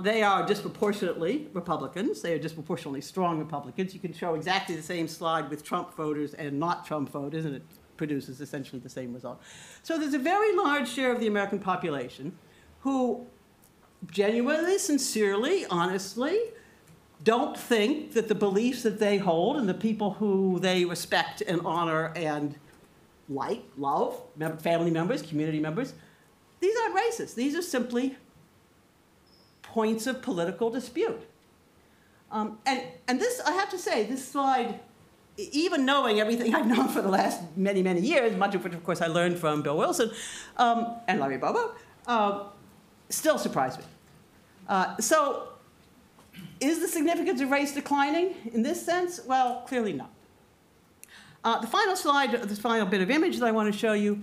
They are disproportionately Republicans. They are disproportionately strong Republicans. You can show exactly the same slide with Trump voters and not Trump voters, and it produces essentially the same result. So there's a very large share of the American population who genuinely, sincerely, honestly, don't think that the beliefs that they hold and the people who they respect and honor and like, love, family members, community members, these aren't racist. These are simply points of political dispute. And this, I have to say, this slide, even knowing everything I've known for the last many, many years, much of which, of course, I learned from Bill Wilson and Larry Bobo, still surprised me. So is the significance of race declining in this sense? Well, clearly not. The final slide, this final bit of image that I want to show you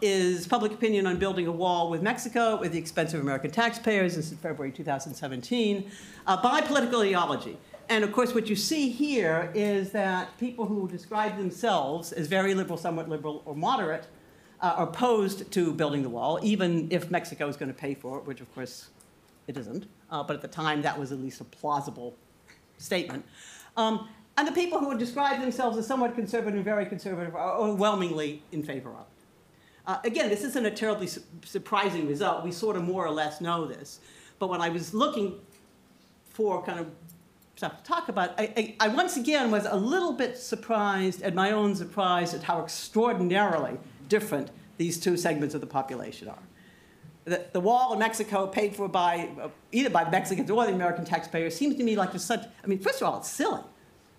is public opinion on building a wall with Mexico at the expense of American taxpayers. This is February 2017, by political ideology. And of course, what you see here is that people who describe themselves as very liberal, somewhat liberal, or moderate are opposed to building the wall, even if Mexico is going to pay for it, which of course it isn't. But at the time, that was at least a plausible statement. And the people who describe themselves as somewhat conservative and very conservative are overwhelmingly in favor of it. Again, this isn't a terribly surprising result. We sort of more or less know this. But when I was looking for kind of stuff to talk about, I once again was a little bit surprised at my own surprise at how extraordinarily different these two segments of the population are. The wall in Mexico paid for by either by Mexicans or the American taxpayers seems to me like there's such, I mean, first of all, it's silly.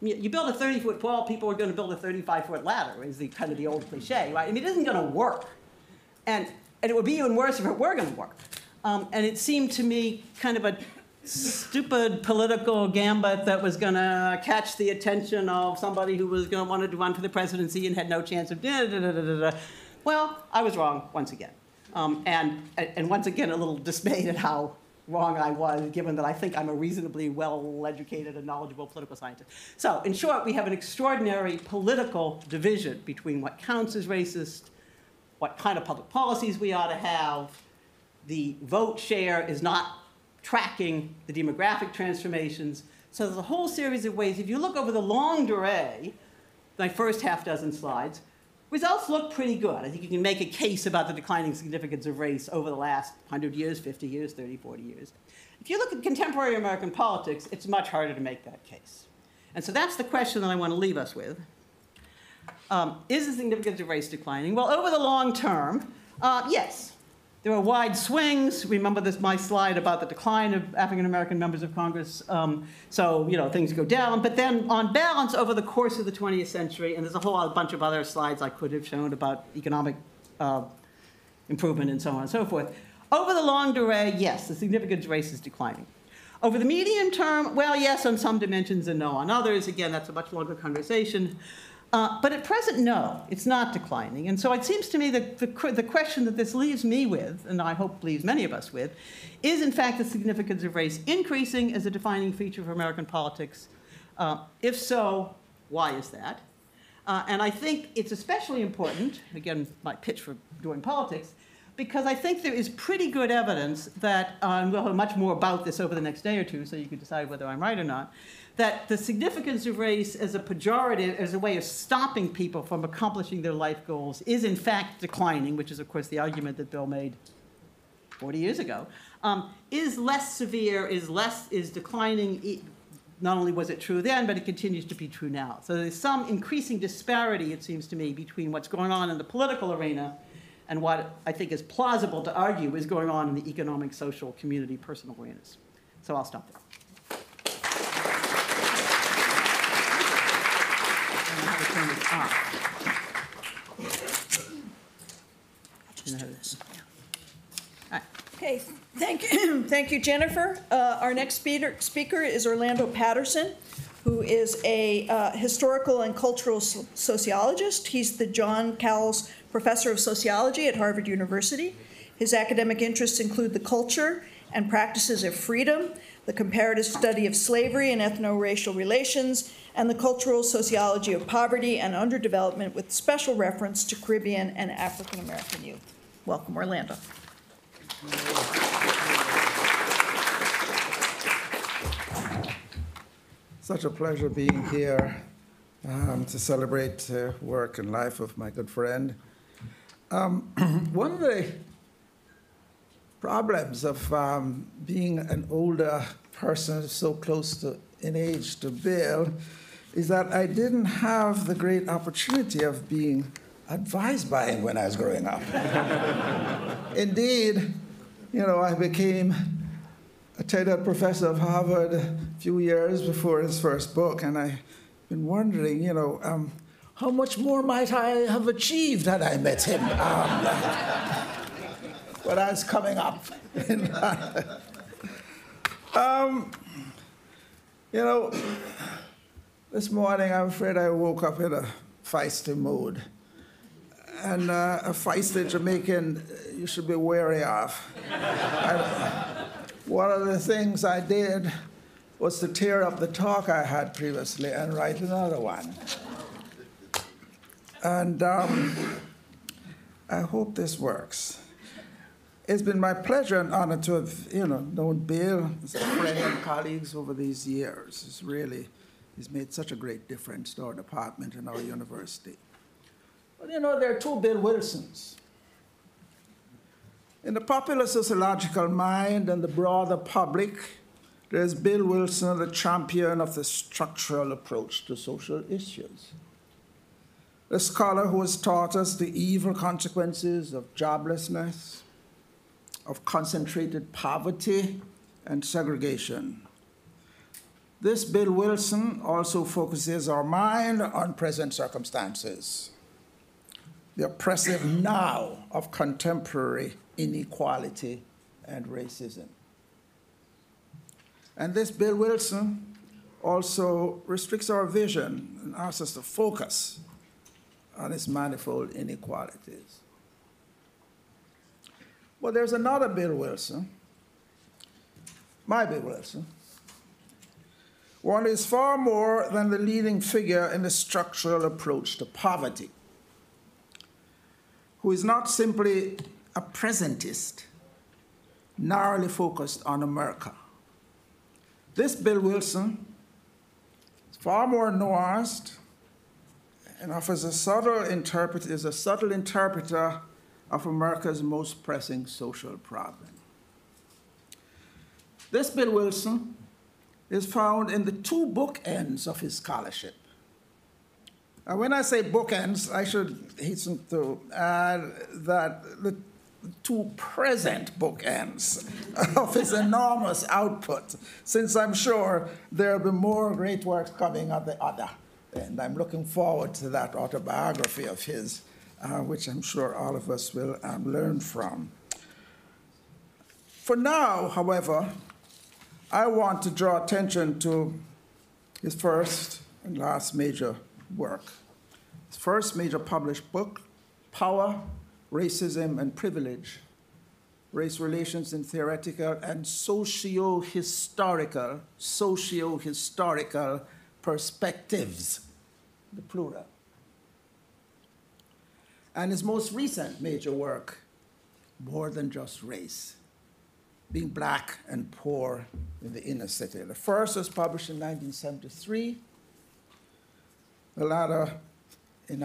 You build a 30-foot wall, people are going to build a 35-foot ladder, is kind of the old cliche, right? I mean, it isn't going to work. And it would be even worse if it were going to work. And it seemed to me kind of a stupid political gambit that was going to catch the attention of somebody who was going to want to run for the presidency and had no chance of da-da-da-da-da-da. Well, I was wrong once again. And once again, a little dismayed at how wrong I was, given that I think I'm a reasonably well-educated and knowledgeable political scientist. So, in short, we have an extraordinary political division between what counts as racist, what kind of public policies we ought to have. The vote share is not tracking the demographic transformations. So there's a whole series of ways. If you look over the longue durée, my first half dozen slides, results look pretty good. I think you can make a case about the declining significance of race over the last 100 years, 50 years, 30, 40 years. If you look at contemporary American politics, it's much harder to make that case. And so that's the question that I want to leave us with. Is the significance of race declining? Well, over the long term, yes. There are wide swings. Remember my slide about the decline of African-American members of Congress. So, things go down. But then on balance, over the course of the 20th century, and there's a whole bunch of other slides I could have shown about economic improvement and so on and so forth. Over the long durée, yes, the significance of race is declining. Over the medium term, well, yes, on some dimensions and no on others. Again, that's a much longer conversation. But at present, no, it's not declining. And so it seems to me that the question that this leaves me with, and I hope leaves many of us with, is in fact the significance of race increasing as a defining feature of American politics? If so, why is that? And I think it's especially important, again, my pitch for doing politics, because I think there is pretty good evidence that, and we'll have much more about this over the next day or two, so you can decide whether I'm right or not, that the significance of race as a pejorative, as a way of stopping people from accomplishing their life goals, is in fact declining, which is, of course, the argument that Bill made 40 years ago, is less severe, is declining. Not only was it true then, but it continues to be true now. So there's some increasing disparity, it seems to me, between what's going on in the political arena and what I think is plausible to argue is going on in the economic, social, community, personal arenas. So I'll stop there. Okay, thank you, Jennifer. Our next speaker is Orlando Patterson, who is a historical and cultural sociologist. He's the John Cowles Professor of Sociology at Harvard University. His academic interests include the culture and practices of freedom, the comparative study of slavery and ethno-racial relations, and the cultural sociology of poverty and underdevelopment with special reference to Caribbean and African American youth. Welcome, Orlando. Such a pleasure being here to celebrate the work and life of my good friend. One of the problems of being an older person so close in age to Bill is that I didn't have the great opportunity of being advised by him when I was growing up. Indeed, I became a tenured professor of Harvard a few years before his first book, and I've been wondering, how much more might I have achieved had I met him when I was coming up in life. This morning, I'm afraid I woke up in a feisty mood. And a feisty Jamaican you should be wary of. One of the things I did was to tear up the talk I had previously and write another one. And I hope this works. It's been my pleasure and honor to have, known Bill as a friend and colleagues over these years. He's made such a great difference to our department and our university. But there are two Bill Wilsons. In the popular sociological mind and the broader public, there's Bill Wilson, the champion of the structural approach to social issues. The scholar who has taught us the evil consequences of joblessness, of concentrated poverty and segregation. This Bill Wilson also focuses our mind on present circumstances, the oppressive now of contemporary inequality and racism. And this Bill Wilson also restricts our vision and asks us to focus on its manifold inequalities. But there's another Bill Wilson, my Bill Wilson, one is far more than the leading figure in the structural approach to poverty, who is not simply a presentist, narrowly focused on America. This Bill Wilson is far more nuanced and offers is a subtle interpreter of America's most pressing social problem. This Bill Wilson is found in the two bookends of his scholarship. And when I say bookends, I should hasten to add that the two present bookends of his enormous output, since I'm sure there'll be more great works coming on the other. And I'm looking forward to that autobiography of his, which I'm sure all of us will learn from. For now, however, I want to draw attention to his first and last major work. His first major published book, Power, Racism, and Privilege, Race Relations in Theoretical and Socio-Historical Perspectives, the plural. And his most recent major work, More Than Just Race, Being Black and Poor in the Inner City. The first was published in 1973, the latter in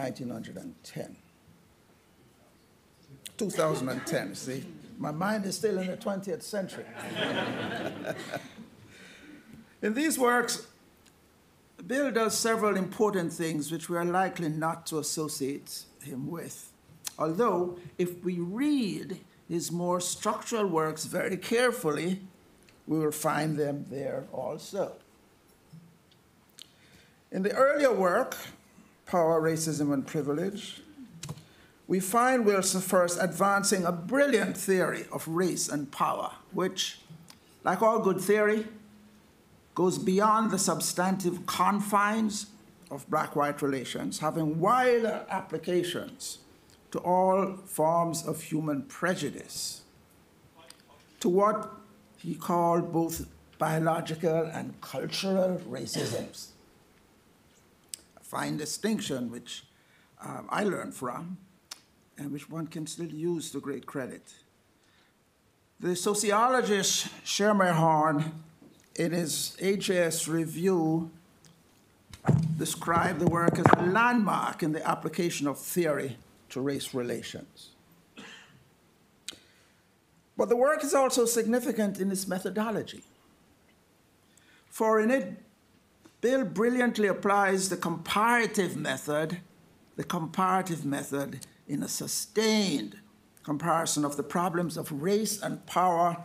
2010, see? My mind is still in the 20th century. In these works, Bill does several important things which we are likely not to associate him with. Although, if we read his more structural works very carefully, we will find them there also. In the earlier work, Power, Racism, and Privilege, we find Wilson first advancing a brilliant theory of race and power, which, like all good theory, goes beyond the substantive confines of black-white relations, having wider applications to all forms of human prejudice, to what he called both biological and cultural racisms. A fine distinction which I learned from, and which one can still use to great credit. The sociologist Schermerhorn, in his HAS review, described the work as a landmark in the application of theory to race relations. But the work is also significant in its methodology. For in it, Bill brilliantly applies the comparative method in a sustained comparison of the problems of race and power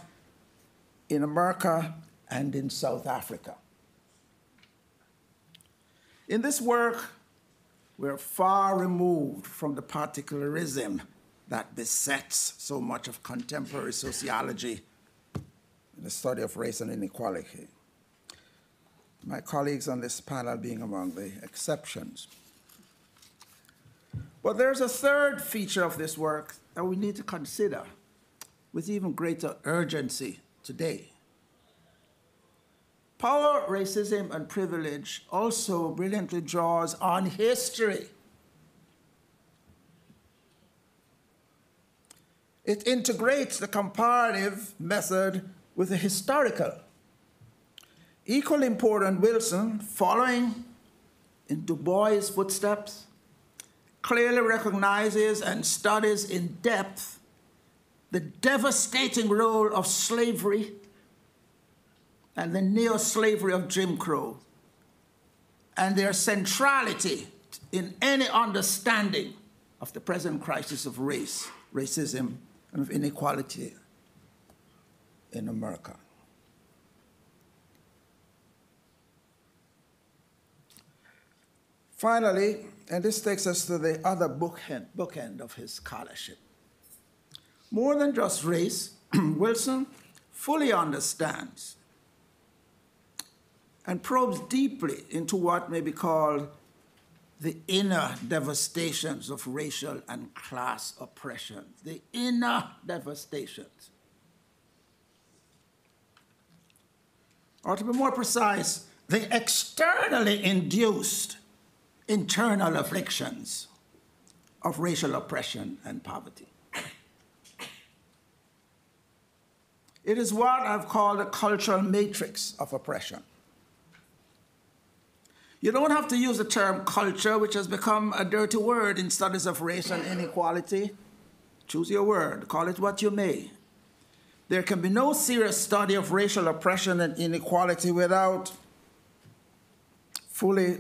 in America and in South Africa. In this work, we're far removed from the particularism that besets so much of contemporary sociology in the study of race and inequality. My colleagues on this panel being among the exceptions. But there's a third feature of this work that we need to consider with even greater urgency today. Power, Racism, and Privilege also brilliantly draws on history. It integrates the comparative method with the historical. Equally important, Wilson, following in Du Bois' footsteps, clearly recognizes and studies in depth the devastating role of slavery and the neo-slavery of Jim Crow, and their centrality in any understanding of the present crisis of race, racism, and of inequality in America. Finally, and this takes us to the other bookend of his scholarship. More than just race, Wilson fully understands and probes deeply into what may be called the inner devastations of racial and class oppression. The inner devastations. Or to be more precise, the externally induced internal afflictions of racial oppression and poverty. It is what I've called a cultural matrix of oppression. You don't have to use the term culture, which has become a dirty word in studies of race and inequality. Choose your word, call it what you may. There can be no serious study of racial oppression and inequality without fully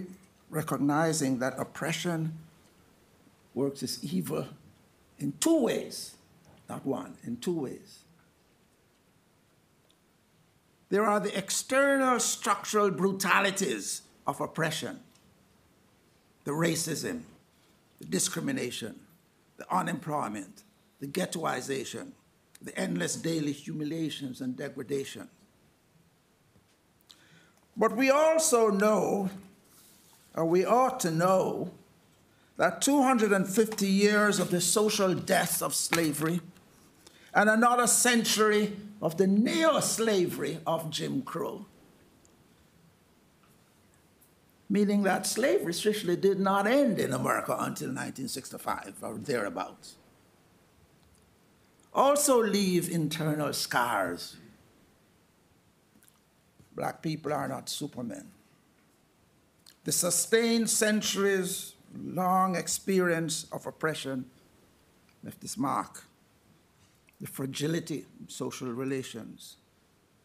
recognizing that oppression works as evil in two ways. not one, in two ways. There are the external structural brutalities of oppression, the racism, the discrimination, the unemployment, the ghettoization, the endless daily humiliations and degradation. But we also know, or we ought to know, that 250 years of the social deaths of slavery and another century of the neo-slavery of Jim Crow, meaning that slavery officially did not end in America until 1965 or thereabouts, also leave internal scars. Black people are not supermen. The sustained centuries-long experience of oppression left its mark. The fragility of social relations,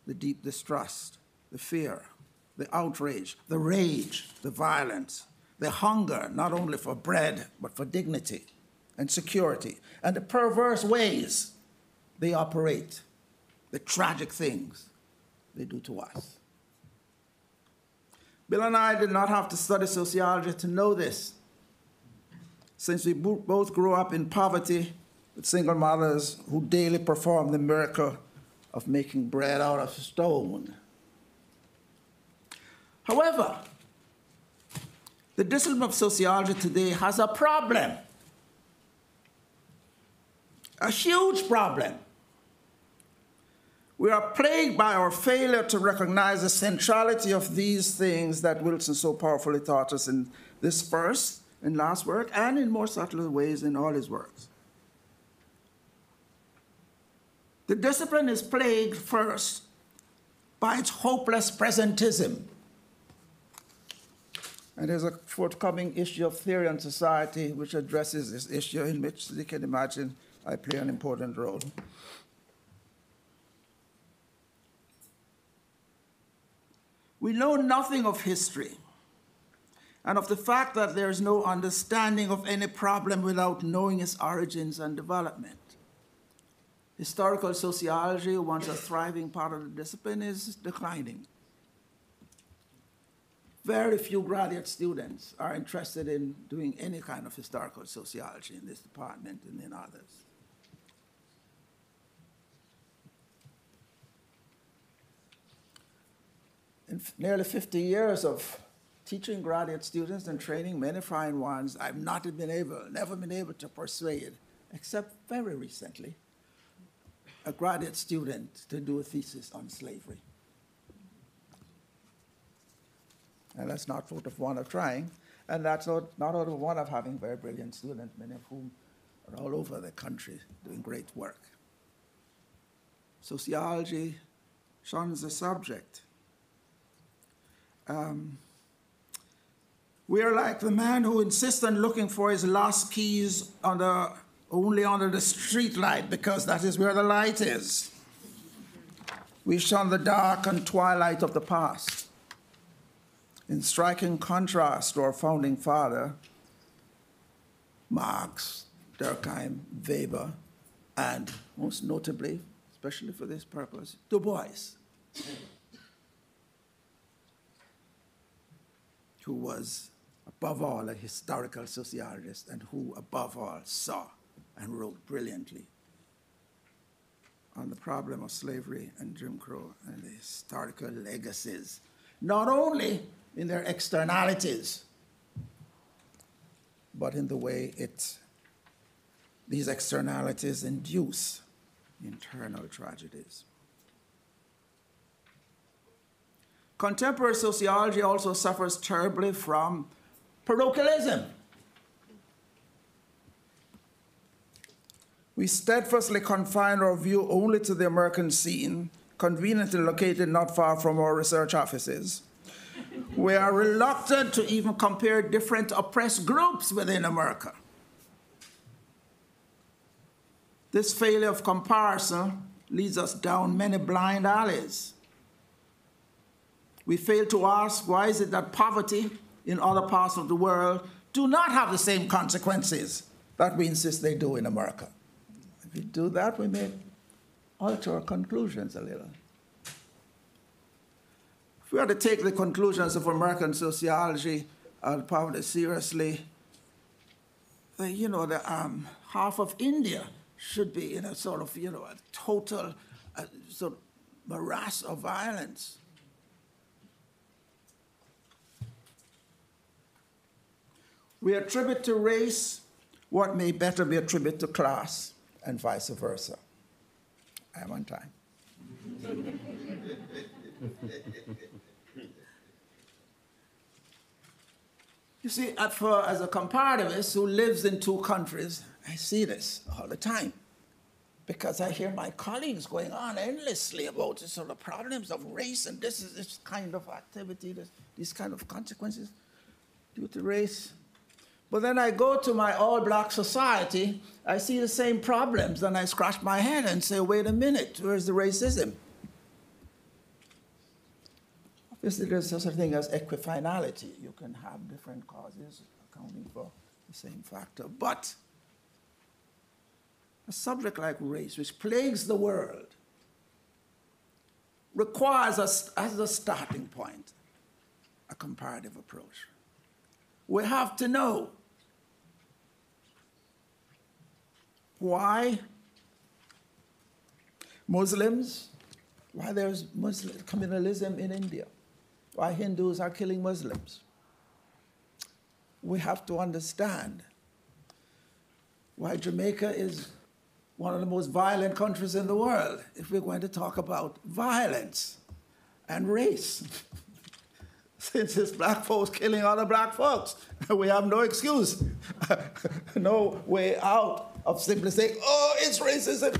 the deep distrust, the fear, the outrage, the rage, the violence, the hunger not only for bread, but for dignity and security, and the perverse ways they operate, the tragic things they do to us. Bill and I did not have to study sociology to know this, since we both grew up in poverty with single mothers who daily performed the miracle of making bread out of stone. However, the discipline of sociology today has a problem, a huge problem. We are plagued by our failure to recognize the centrality of these things that Wilson so powerfully taught us in this first and last work, and in more subtle ways in all his works. The discipline is plagued first by its hopeless presentism. And there's a forthcoming issue of Theory and Society which addresses this issue, in which, as you can imagine, I play an important role. We know nothing of history and of the fact that there is no understanding of any problem without knowing its origins and development. Historical sociology, once a thriving part of the discipline, is declining. Very few graduate students are interested in doing any kind of historical sociology in this department and in others. In nearly 50 years of teaching graduate students and training many fine ones, I've never been able to persuade, except very recently, a graduate student to do a thesis on slavery. And that's not out of one of trying, and that's not out of one of having very brilliant students, many of whom are all over the country doing great work. Sociology shuns the subject. We are like the man who insists on looking for his lost keys only under the street light, because that is where the light is. We shun the dark and twilight of the past. In striking contrast to our founding father, Marx, Durkheim, Weber, and most notably, especially for this purpose, Du Bois, who was above all a historical sociologist and who above all saw and wrote brilliantly on the problem of slavery and Jim Crow and the historical legacies, not only in their externalities, but in the way these externalities induce internal tragedies. Contemporary sociology also suffers terribly from parochialism. We steadfastly confine our view only to the American scene, conveniently located not far from our research offices. We are reluctant to even compare different oppressed groups within America. This failure of comparison leads us down many blind alleys. We fail to ask, why is it that poverty in other parts of the world do not have the same consequences that we insist they do in America? If we do that, we may alter our conclusions a little. If we are to take the conclusions of American sociology and poverty seriously, half of India should be in a sort of, a total sort of morass of violence. We attribute to race what may better be attributed to class, and vice versa. I am on time. You see, as a comparativist who lives in two countries, I see this all the time, because I hear my colleagues going on endlessly about the sort of problems of race, and this kind of activity, these kind of consequences due to race. But then I go to my all-black society, I see the same problems, and I scratch my head and say, wait a minute, where's the racism? Obviously, there's such a thing as equifinality. You can have different causes accounting for the same factor. But a subject like race, which plagues the world, requires us, as a starting point, a comparative approach. We have to know why Muslims, why there's Muslim communalism in India, why Hindus are killing Muslims. We have to understand why Jamaica is one of the most violent countries in the world if we're going to talk about violence and race. Since it's black folks killing other black folks, we have no excuse, no way out of simply saying, oh, it's racism.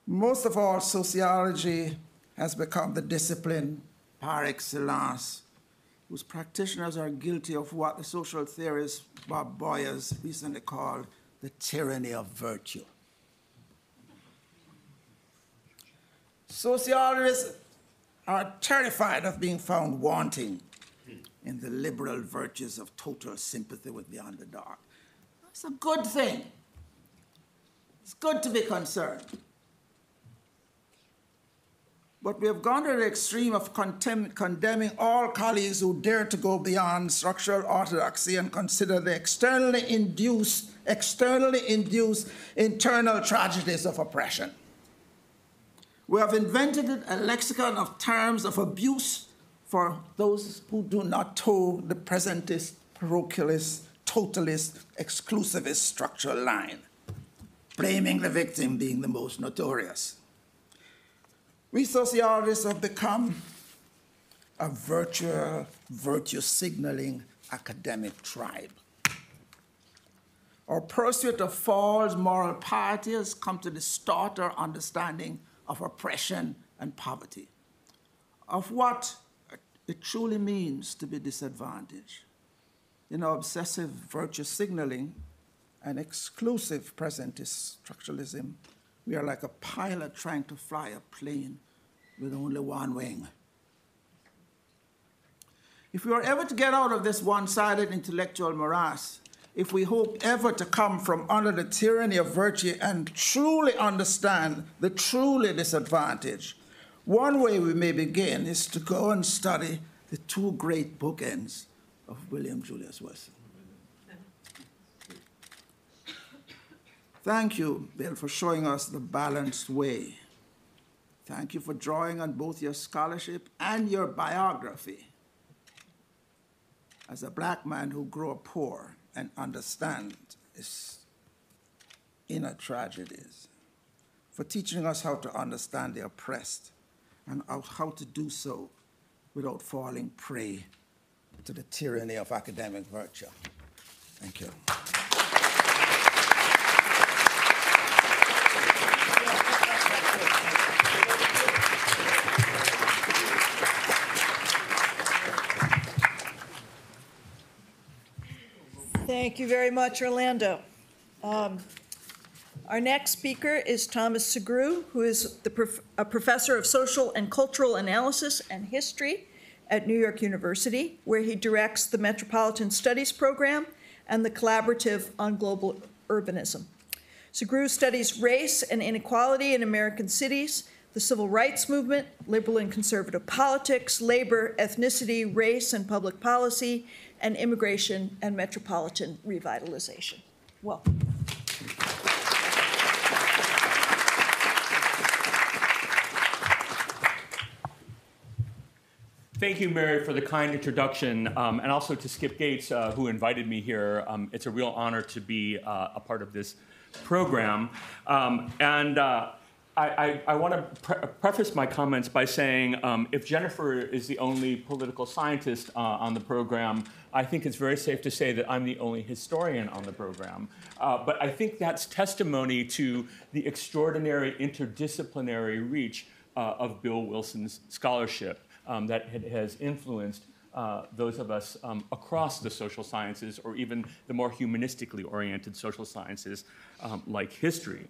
Most of all, sociology has become the discipline par excellence, whose practitioners are guilty of what the social theorist Bob Boyers recently called the tyranny of virtue. Sociologists are terrified of being found wanting in the liberal virtues of total sympathy with the underdog. That's a good thing. It's good to be concerned. But we have gone to the extreme of condemning all colleagues who dare to go beyond structural orthodoxy and consider the externally induced internal tragedies of oppression. We have invented a lexicon of terms of abuse for those who do not toe the presentist, parochialist, totalist, exclusivist structural line, blaming the victim being the most notorious. We sociologists have become a virtue-signaling academic tribe. Our pursuit of false moral piety has come to distort our understanding of oppression and poverty, of what it truly means to be disadvantaged. In our obsessive virtue signaling and exclusive presentist structuralism, we are like a pilot trying to fly a plane with only one wing. If we are ever to get out of this one-sided intellectual morass, if we hope ever to come from under the tyranny of virtue and truly understand the truly disadvantaged, one way we may begin is to go and study the two great bookends of William Julius Wilson. Thank you, Bill, for showing us the balanced way. Thank you for drawing on both your scholarship and your biography as a black man who grew up poor and understand his inner tragedies, for teaching us how to understand the oppressed and how to do so without falling prey to the tyranny of academic virtue. Thank you. Thank you very much, Orlando. Our next speaker is Thomas Sugrue, who is a professor of social and cultural analysis and history at New York University, where he directs the Metropolitan Studies program and the Collaborative on Global Urbanism. Sugrue studies race and inequality in American cities, the civil rights movement, liberal and conservative politics, labor, ethnicity, race and public policy, and immigration and metropolitan revitalization. Welcome. Thank you, Mary, for the kind introduction, and also to Skip Gates, who invited me here. It's a real honor to be a part of this program. I want to preface my comments by saying if Jennifer is the only political scientist on the program, I think it's very safe to say that I'm the only historian on the program. But I think that's testimony to the extraordinary interdisciplinary reach of Bill Wilson's scholarship that has influenced those of us across the social sciences, or even the more humanistically oriented social sciences like history.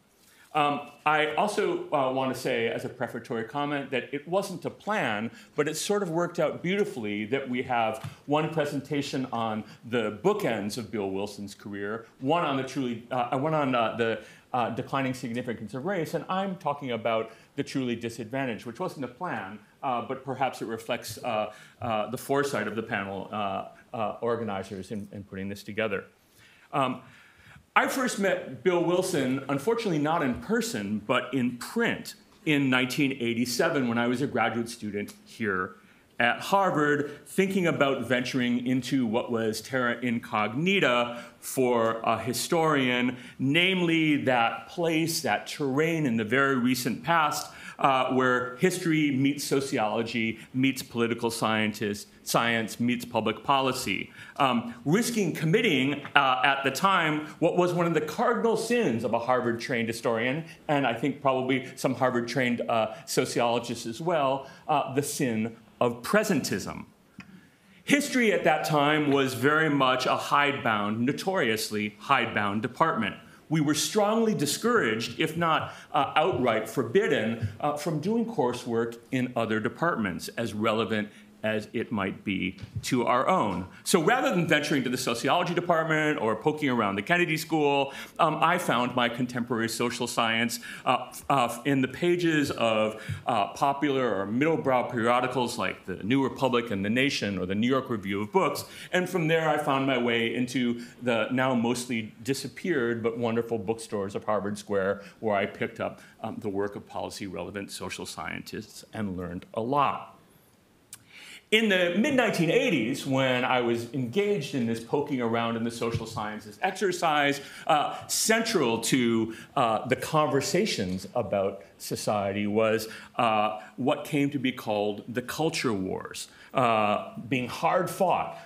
I also want to say, as a prefatory comment, that it wasn't a plan, but it sort of worked out beautifully that we have one presentation on the bookends of Bill Wilson's career, one on the declining significance of race, and I'm talking about the truly disadvantaged, which wasn't a plan, but perhaps it reflects the foresight of the panel organizers in putting this together. I first met Bill Wilson, unfortunately not in person, but in print in 1987 when I was a graduate student here at Harvard, thinking about venturing into what was terra incognita for a historian, namely that place, that terrain in the very recent past where history meets sociology, meets political science meets public policy, risking committing at the time what was one of the cardinal sins of a Harvard-trained historian, and I think probably some Harvard-trained sociologists as well, the sin of presentism. History at that time was very much a hidebound, notoriously hidebound department. We were strongly discouraged, if not outright forbidden, from doing coursework in other departments, as relevant as it might be to our own. So rather than venturing to the sociology department or poking around the Kennedy School, I found my contemporary social science in the pages of popular or middle-brow periodicals like the New Republic and The Nation or the New York Review of Books. And from there, I found my way into the now mostly disappeared but wonderful bookstores of Harvard Square, where I picked up the work of policy-relevant social scientists and learned a lot. In the mid-1980s, when I was engaged in this poking around in the social sciences exercise, central to the conversations about society was what came to be called the culture wars, being hard fought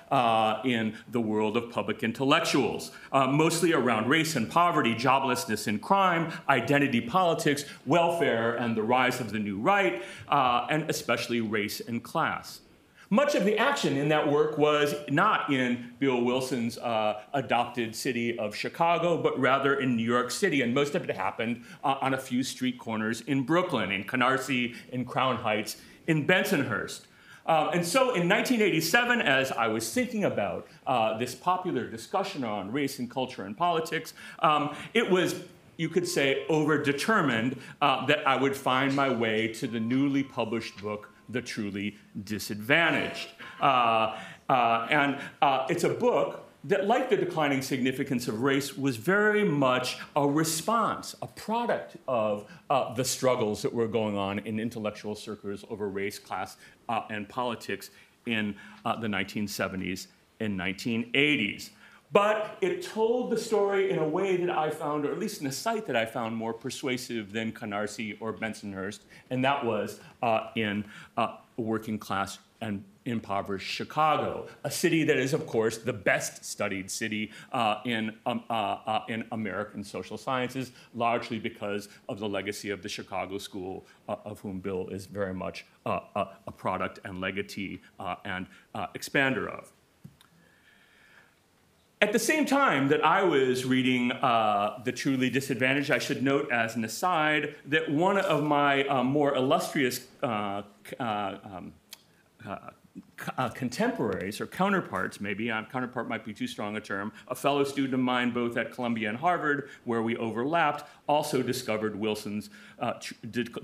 in the world of public intellectuals, mostly around race and poverty, joblessness and crime, identity politics, welfare and the rise of the new right, and especially race and class. Much of the action in that work was not in Bill Wilson's adopted city of Chicago, but rather in New York City, and most of it happened on a few street corners in Brooklyn, in Canarsie, in Crown Heights, in Bensonhurst. And so in 1987, as I was thinking about this popular discussion on race and culture and politics, it was, you could say, overdetermined that I would find my way to the newly published book, The Truly Disadvantaged. It's a book that, like The Declining Significance of Race, was very much a response, a product of the struggles that were going on in intellectual circles over race, class, and politics in the 1970s and 1980s. But it told the story in a way that I found, or at least in a site that I found, more persuasive than Canarsie or Bensonhurst, and that was in working class and impoverished Chicago, a city that is, of course, the best studied city in American social sciences, largely because of the legacy of the Chicago School, of whom Bill is very much a product and legatee and expander of. At the same time that I was reading The Truly Disadvantaged, I should note as an aside that one of my more illustrious contemporaries, or counterparts maybe, counterpart might be too strong a term, a fellow student of mine both at Columbia and Harvard, where we overlapped, also discovered Wilson's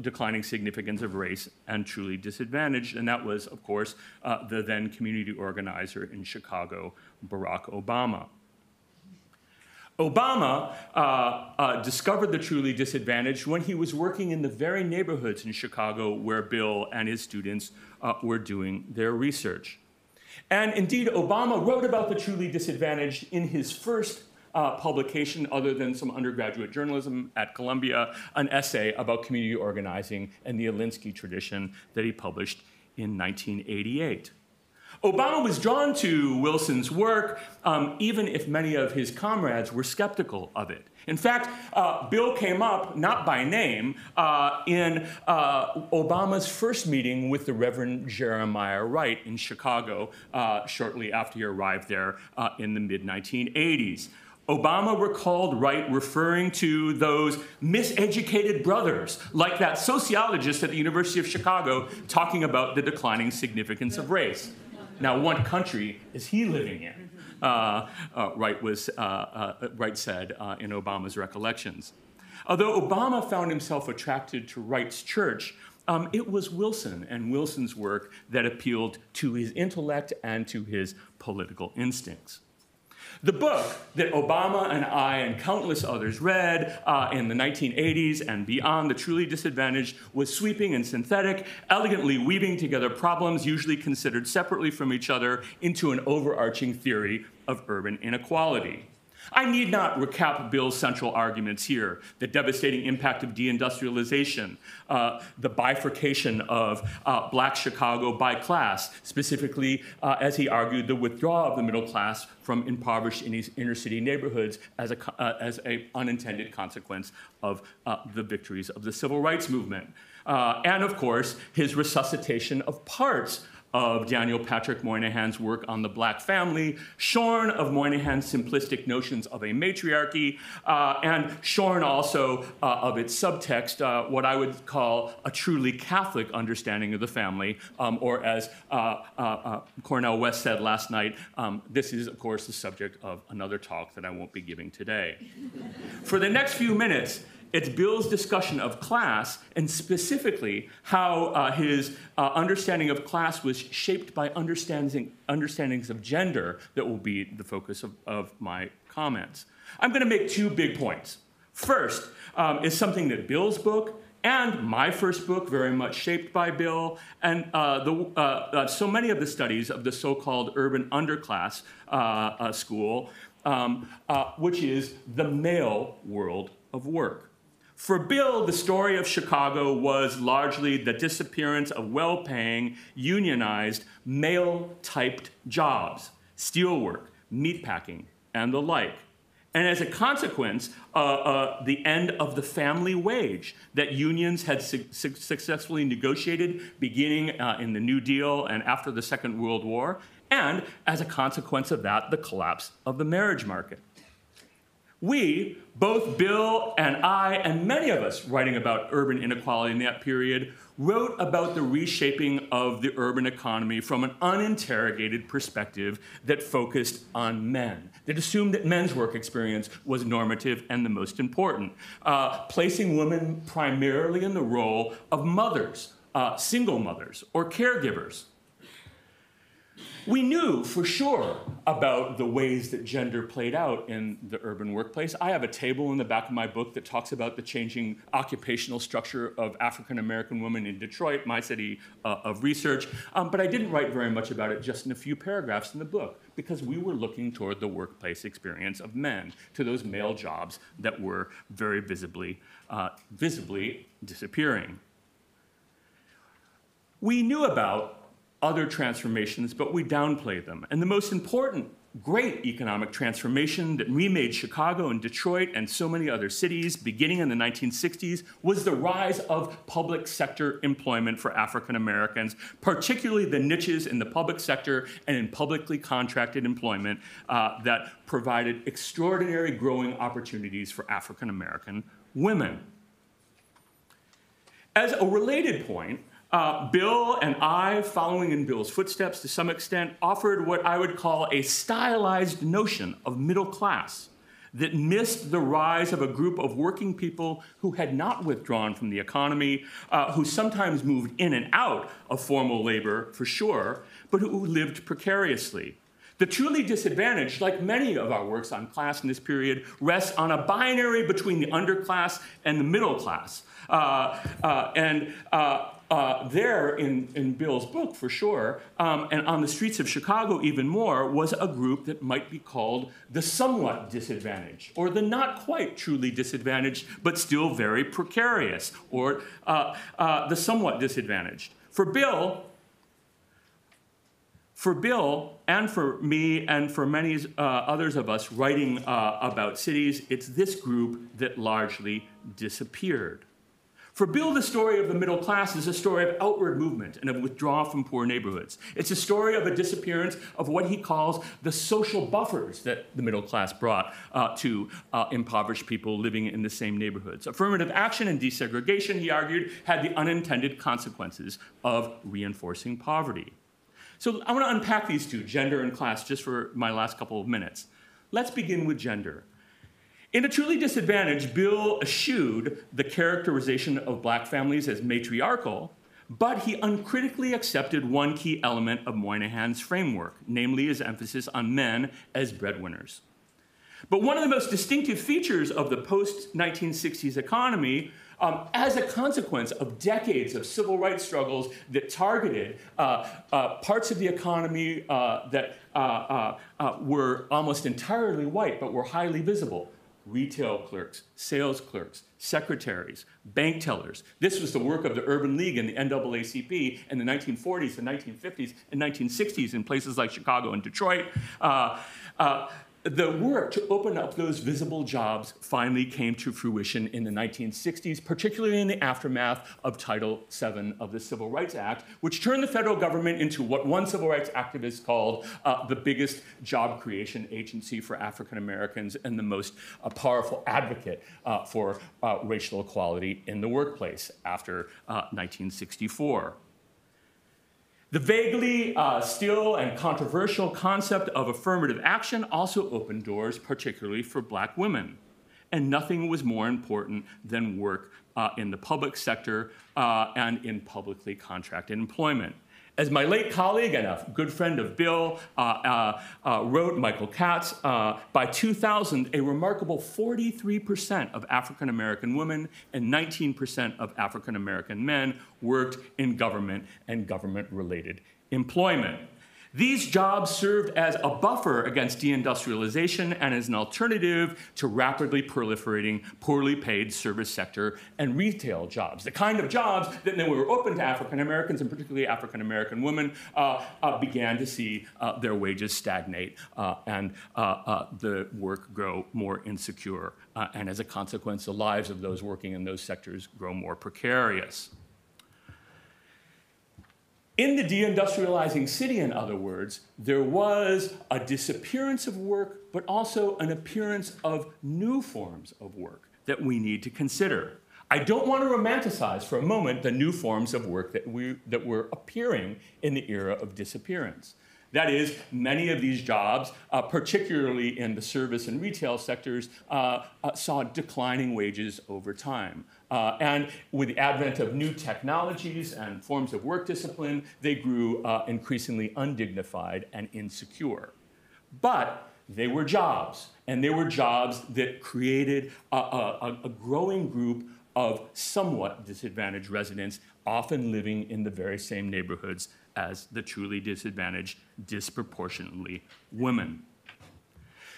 declining significance of race and truly disadvantaged, and that was, of course, the then community organizer in Chicago, Barack Obama. Obama discovered the truly disadvantaged when he was working in the very neighborhoods in Chicago where Bill and his students were doing their research. And indeed, Obama wrote about the truly disadvantaged in his first publication, other than some undergraduate journalism at Columbia, an essay about community organizing and the Alinsky tradition that he published in 1988. Obama was drawn to Wilson's work, even if many of his comrades were skeptical of it. In fact, Bill came up, not by name, in Obama's first meeting with the Reverend Jeremiah Wright in Chicago shortly after he arrived there in the mid-1980s. Obama recalled Wright referring to those miseducated brothers, like that sociologist at the University of Chicago talking about the declining significance of race. Now, what country is he living in? Wright said in Obama's recollections. Although Obama found himself attracted to Wright's church, it was Wilson and Wilson's work that appealed to his intellect and to his political instincts. The book that Obama and I and countless others read in the 1980s and beyond, The Truly Disadvantaged, was sweeping and synthetic, elegantly weaving together problems usually considered separately from each other into an overarching theory of urban inequality. I need not recap Bill's central arguments here: the devastating impact of deindustrialization, the bifurcation of black Chicago by class, specifically, as he argued, the withdrawal of the middle class from impoverished inner city neighborhoods as an unintended consequence of the victories of the civil rights movement. And of course, his resuscitation of parts of Daniel Patrick Moynihan's work on the black family, shorn of Moynihan's simplistic notions of a matriarchy, and shorn also of its subtext, what I would call a truly Catholic understanding of the family, or as Cornel West said last night, this is, of course, the subject of another talk that I won't be giving today. For the next few minutes, it's Bill's discussion of class, and specifically how his understanding of class was shaped by understandings of gender, that will be the focus of my comments. I'm going to make two big points. First is something that Bill's book and my first book, very much shaped by Bill, and so many of the studies of the so-called urban underclass school, which is the male world of work. For Bill, the story of Chicago was largely the disappearance of well-paying, unionized, male-typed jobs, steelwork, meatpacking, and the like. And as a consequence, the end of the family wage that unions had successfully negotiated beginning in the New Deal and after the Second World War, and as a consequence of that, the collapse of the marriage market. We, both Bill and I, and many of us writing about urban inequality in that period, wrote about the reshaping of the urban economy from an uninterrogated perspective that focused on men, that assumed that men's work experience was normative and the most important, placing women primarily in the role of mothers, single mothers, or caregivers. We knew for sure about the ways that gender played out in the urban workplace. I have a table in the back of my book that talks about the changing occupational structure of African-American women in Detroit, my city of research, but I didn't write very much about it, just in a few paragraphs in the book, because we were looking toward the workplace experience of men, to those male jobs that were very visibly disappearing. We knew about other transformations, but we downplayed them. And the most important, great economic transformation that remade Chicago and Detroit and so many other cities beginning in the 1960s was the rise of public sector employment for African Americans, particularly the niches in the public sector and in publicly contracted employment that provided extraordinary growing opportunities for African American women. As a related point, Bill and I, following in Bill's footsteps to some extent, offered what I would call a stylized notion of middle class that missed the rise of a group of working people who had not withdrawn from the economy, who sometimes moved in and out of formal labor, for sure, but who lived precariously. The truly disadvantaged, like many of our works on class in this period, rests on a binary between the underclass and the middle class. There in Bill's book, for sure, and on the streets of Chicago even more, was a group that might be called the somewhat disadvantaged, or the not quite truly disadvantaged, but still very precarious, or the somewhat disadvantaged. For Bill, and for me, and for many others of us writing about cities, it's this group that largely disappeared. For Bill, the story of the middle class is a story of outward movement and of withdrawal from poor neighborhoods. It's a story of a disappearance of what he calls the social buffers that the middle class brought to impoverished people living in the same neighborhoods. Affirmative action and desegregation, he argued, had the unintended consequences of reinforcing poverty. So I want to unpack these two, gender and class, just for my last couple of minutes. Let's begin with gender. In A Truly Disadvantaged, Bill eschewed the characterization of black families as matriarchal, but he uncritically accepted one key element of Moynihan's framework, namely his emphasis on men as breadwinners. But one of the most distinctive features of the post-1960s economy, as a consequence of decades of civil rights struggles that targeted parts of the economy that were almost entirely white but were highly visible, retail clerks, sales clerks, secretaries, bank tellers. This was the work of the Urban League and the NAACP in the 1940s, the 1950s, and 1960s in places like Chicago and Detroit. The work to open up those visible jobs finally came to fruition in the 1960s, particularly in the aftermath of Title VII of the Civil Rights Act, which turned the federal government into what one civil rights activist called the biggest job creation agency for African Americans and the most powerful advocate for racial equality in the workplace after 1964. The vaguely still and controversial concept of affirmative action also opened doors, particularly for black women. And nothing was more important than work in the public sector and in publicly contracted employment. As my late colleague and a good friend of Bill wrote, Michael Katz, by 2000, a remarkable 43% of African-American women and 19% of African-American men worked in government and government-related employment. These jobs served as a buffer against deindustrialization and as an alternative to rapidly proliferating, poorly paid service sector and retail jobs, the kind of jobs that when we were open to African Americans and particularly African American women began to see their wages stagnate and the work grow more insecure. And as a consequence, the lives of those working in those sectors grow more precarious. In the deindustrializing city, in other words, there was a disappearance of work, but also an appearance of new forms of work that we need to consider. I don't want to romanticize for a moment the new forms of work that were appearing in the era of disappearance. That is, many of these jobs, particularly in the service and retail sectors, saw declining wages over time. And with the advent of new technologies and forms of work discipline, they grew increasingly undignified and insecure. But they were jobs, and they were jobs that created a growing group of somewhat disadvantaged residents, often living in the very same neighborhoods as the truly disadvantaged, disproportionately women.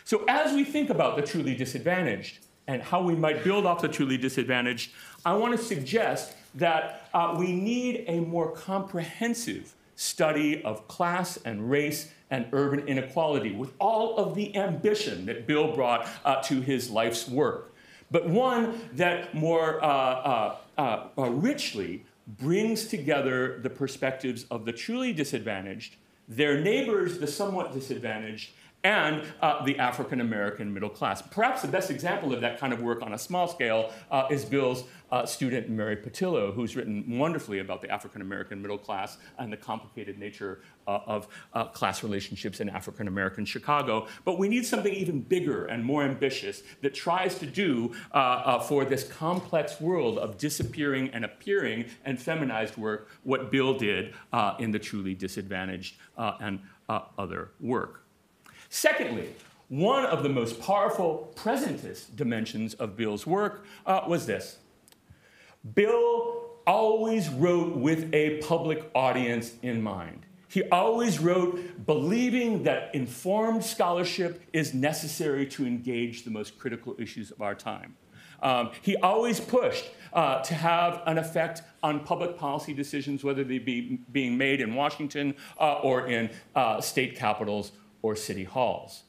So as we think about the truly disadvantaged and how we might build off the truly disadvantaged, I want to suggest that we need a more comprehensive study of class and race and urban inequality with all of the ambition that Bill brought to his life's work, but one that more richly brings together the perspectives of the truly disadvantaged, their neighbors, the somewhat disadvantaged, and the African-American middle class. Perhaps the best example of that kind of work on a small scale is Bill's student, Mary Pattillo, who's written wonderfully about the African-American middle class and the complicated nature of class relationships in African-American Chicago. But we need something even bigger and more ambitious that tries to do for this complex world of disappearing and appearing and feminized work what Bill did in the truly disadvantaged and other work. Secondly, one of the most powerful presentist dimensions of Bill's work was this. Bill always wrote with a public audience in mind. He always wrote believing that informed scholarship is necessary to engage the most critical issues of our time. He always pushed to have an effect on public policy decisions, whether they be being made in Washington or in state capitals or city halls.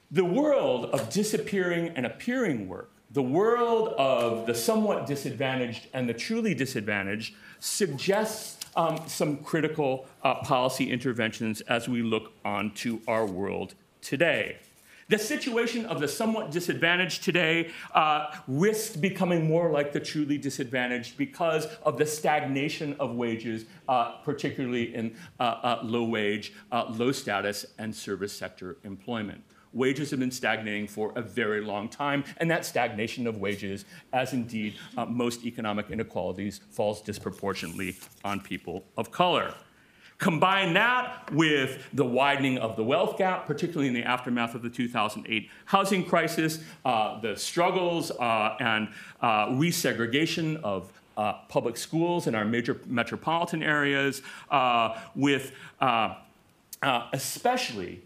The world of disappearing and appearing work, the world of the somewhat disadvantaged and the truly disadvantaged, suggests some critical policy interventions as we look onto our world today. The situation of the somewhat disadvantaged today risks becoming more like the truly disadvantaged because of the stagnation of wages, particularly in low wage, low status, and service sector employment. Wages have been stagnating for a very long time, and that stagnation of wages, as indeed most economic inequalities, falls disproportionately on people of color. Combine that with the widening of the wealth gap, particularly in the aftermath of the 2008 housing crisis, the struggles and resegregation of public schools in our major metropolitan areas, with especially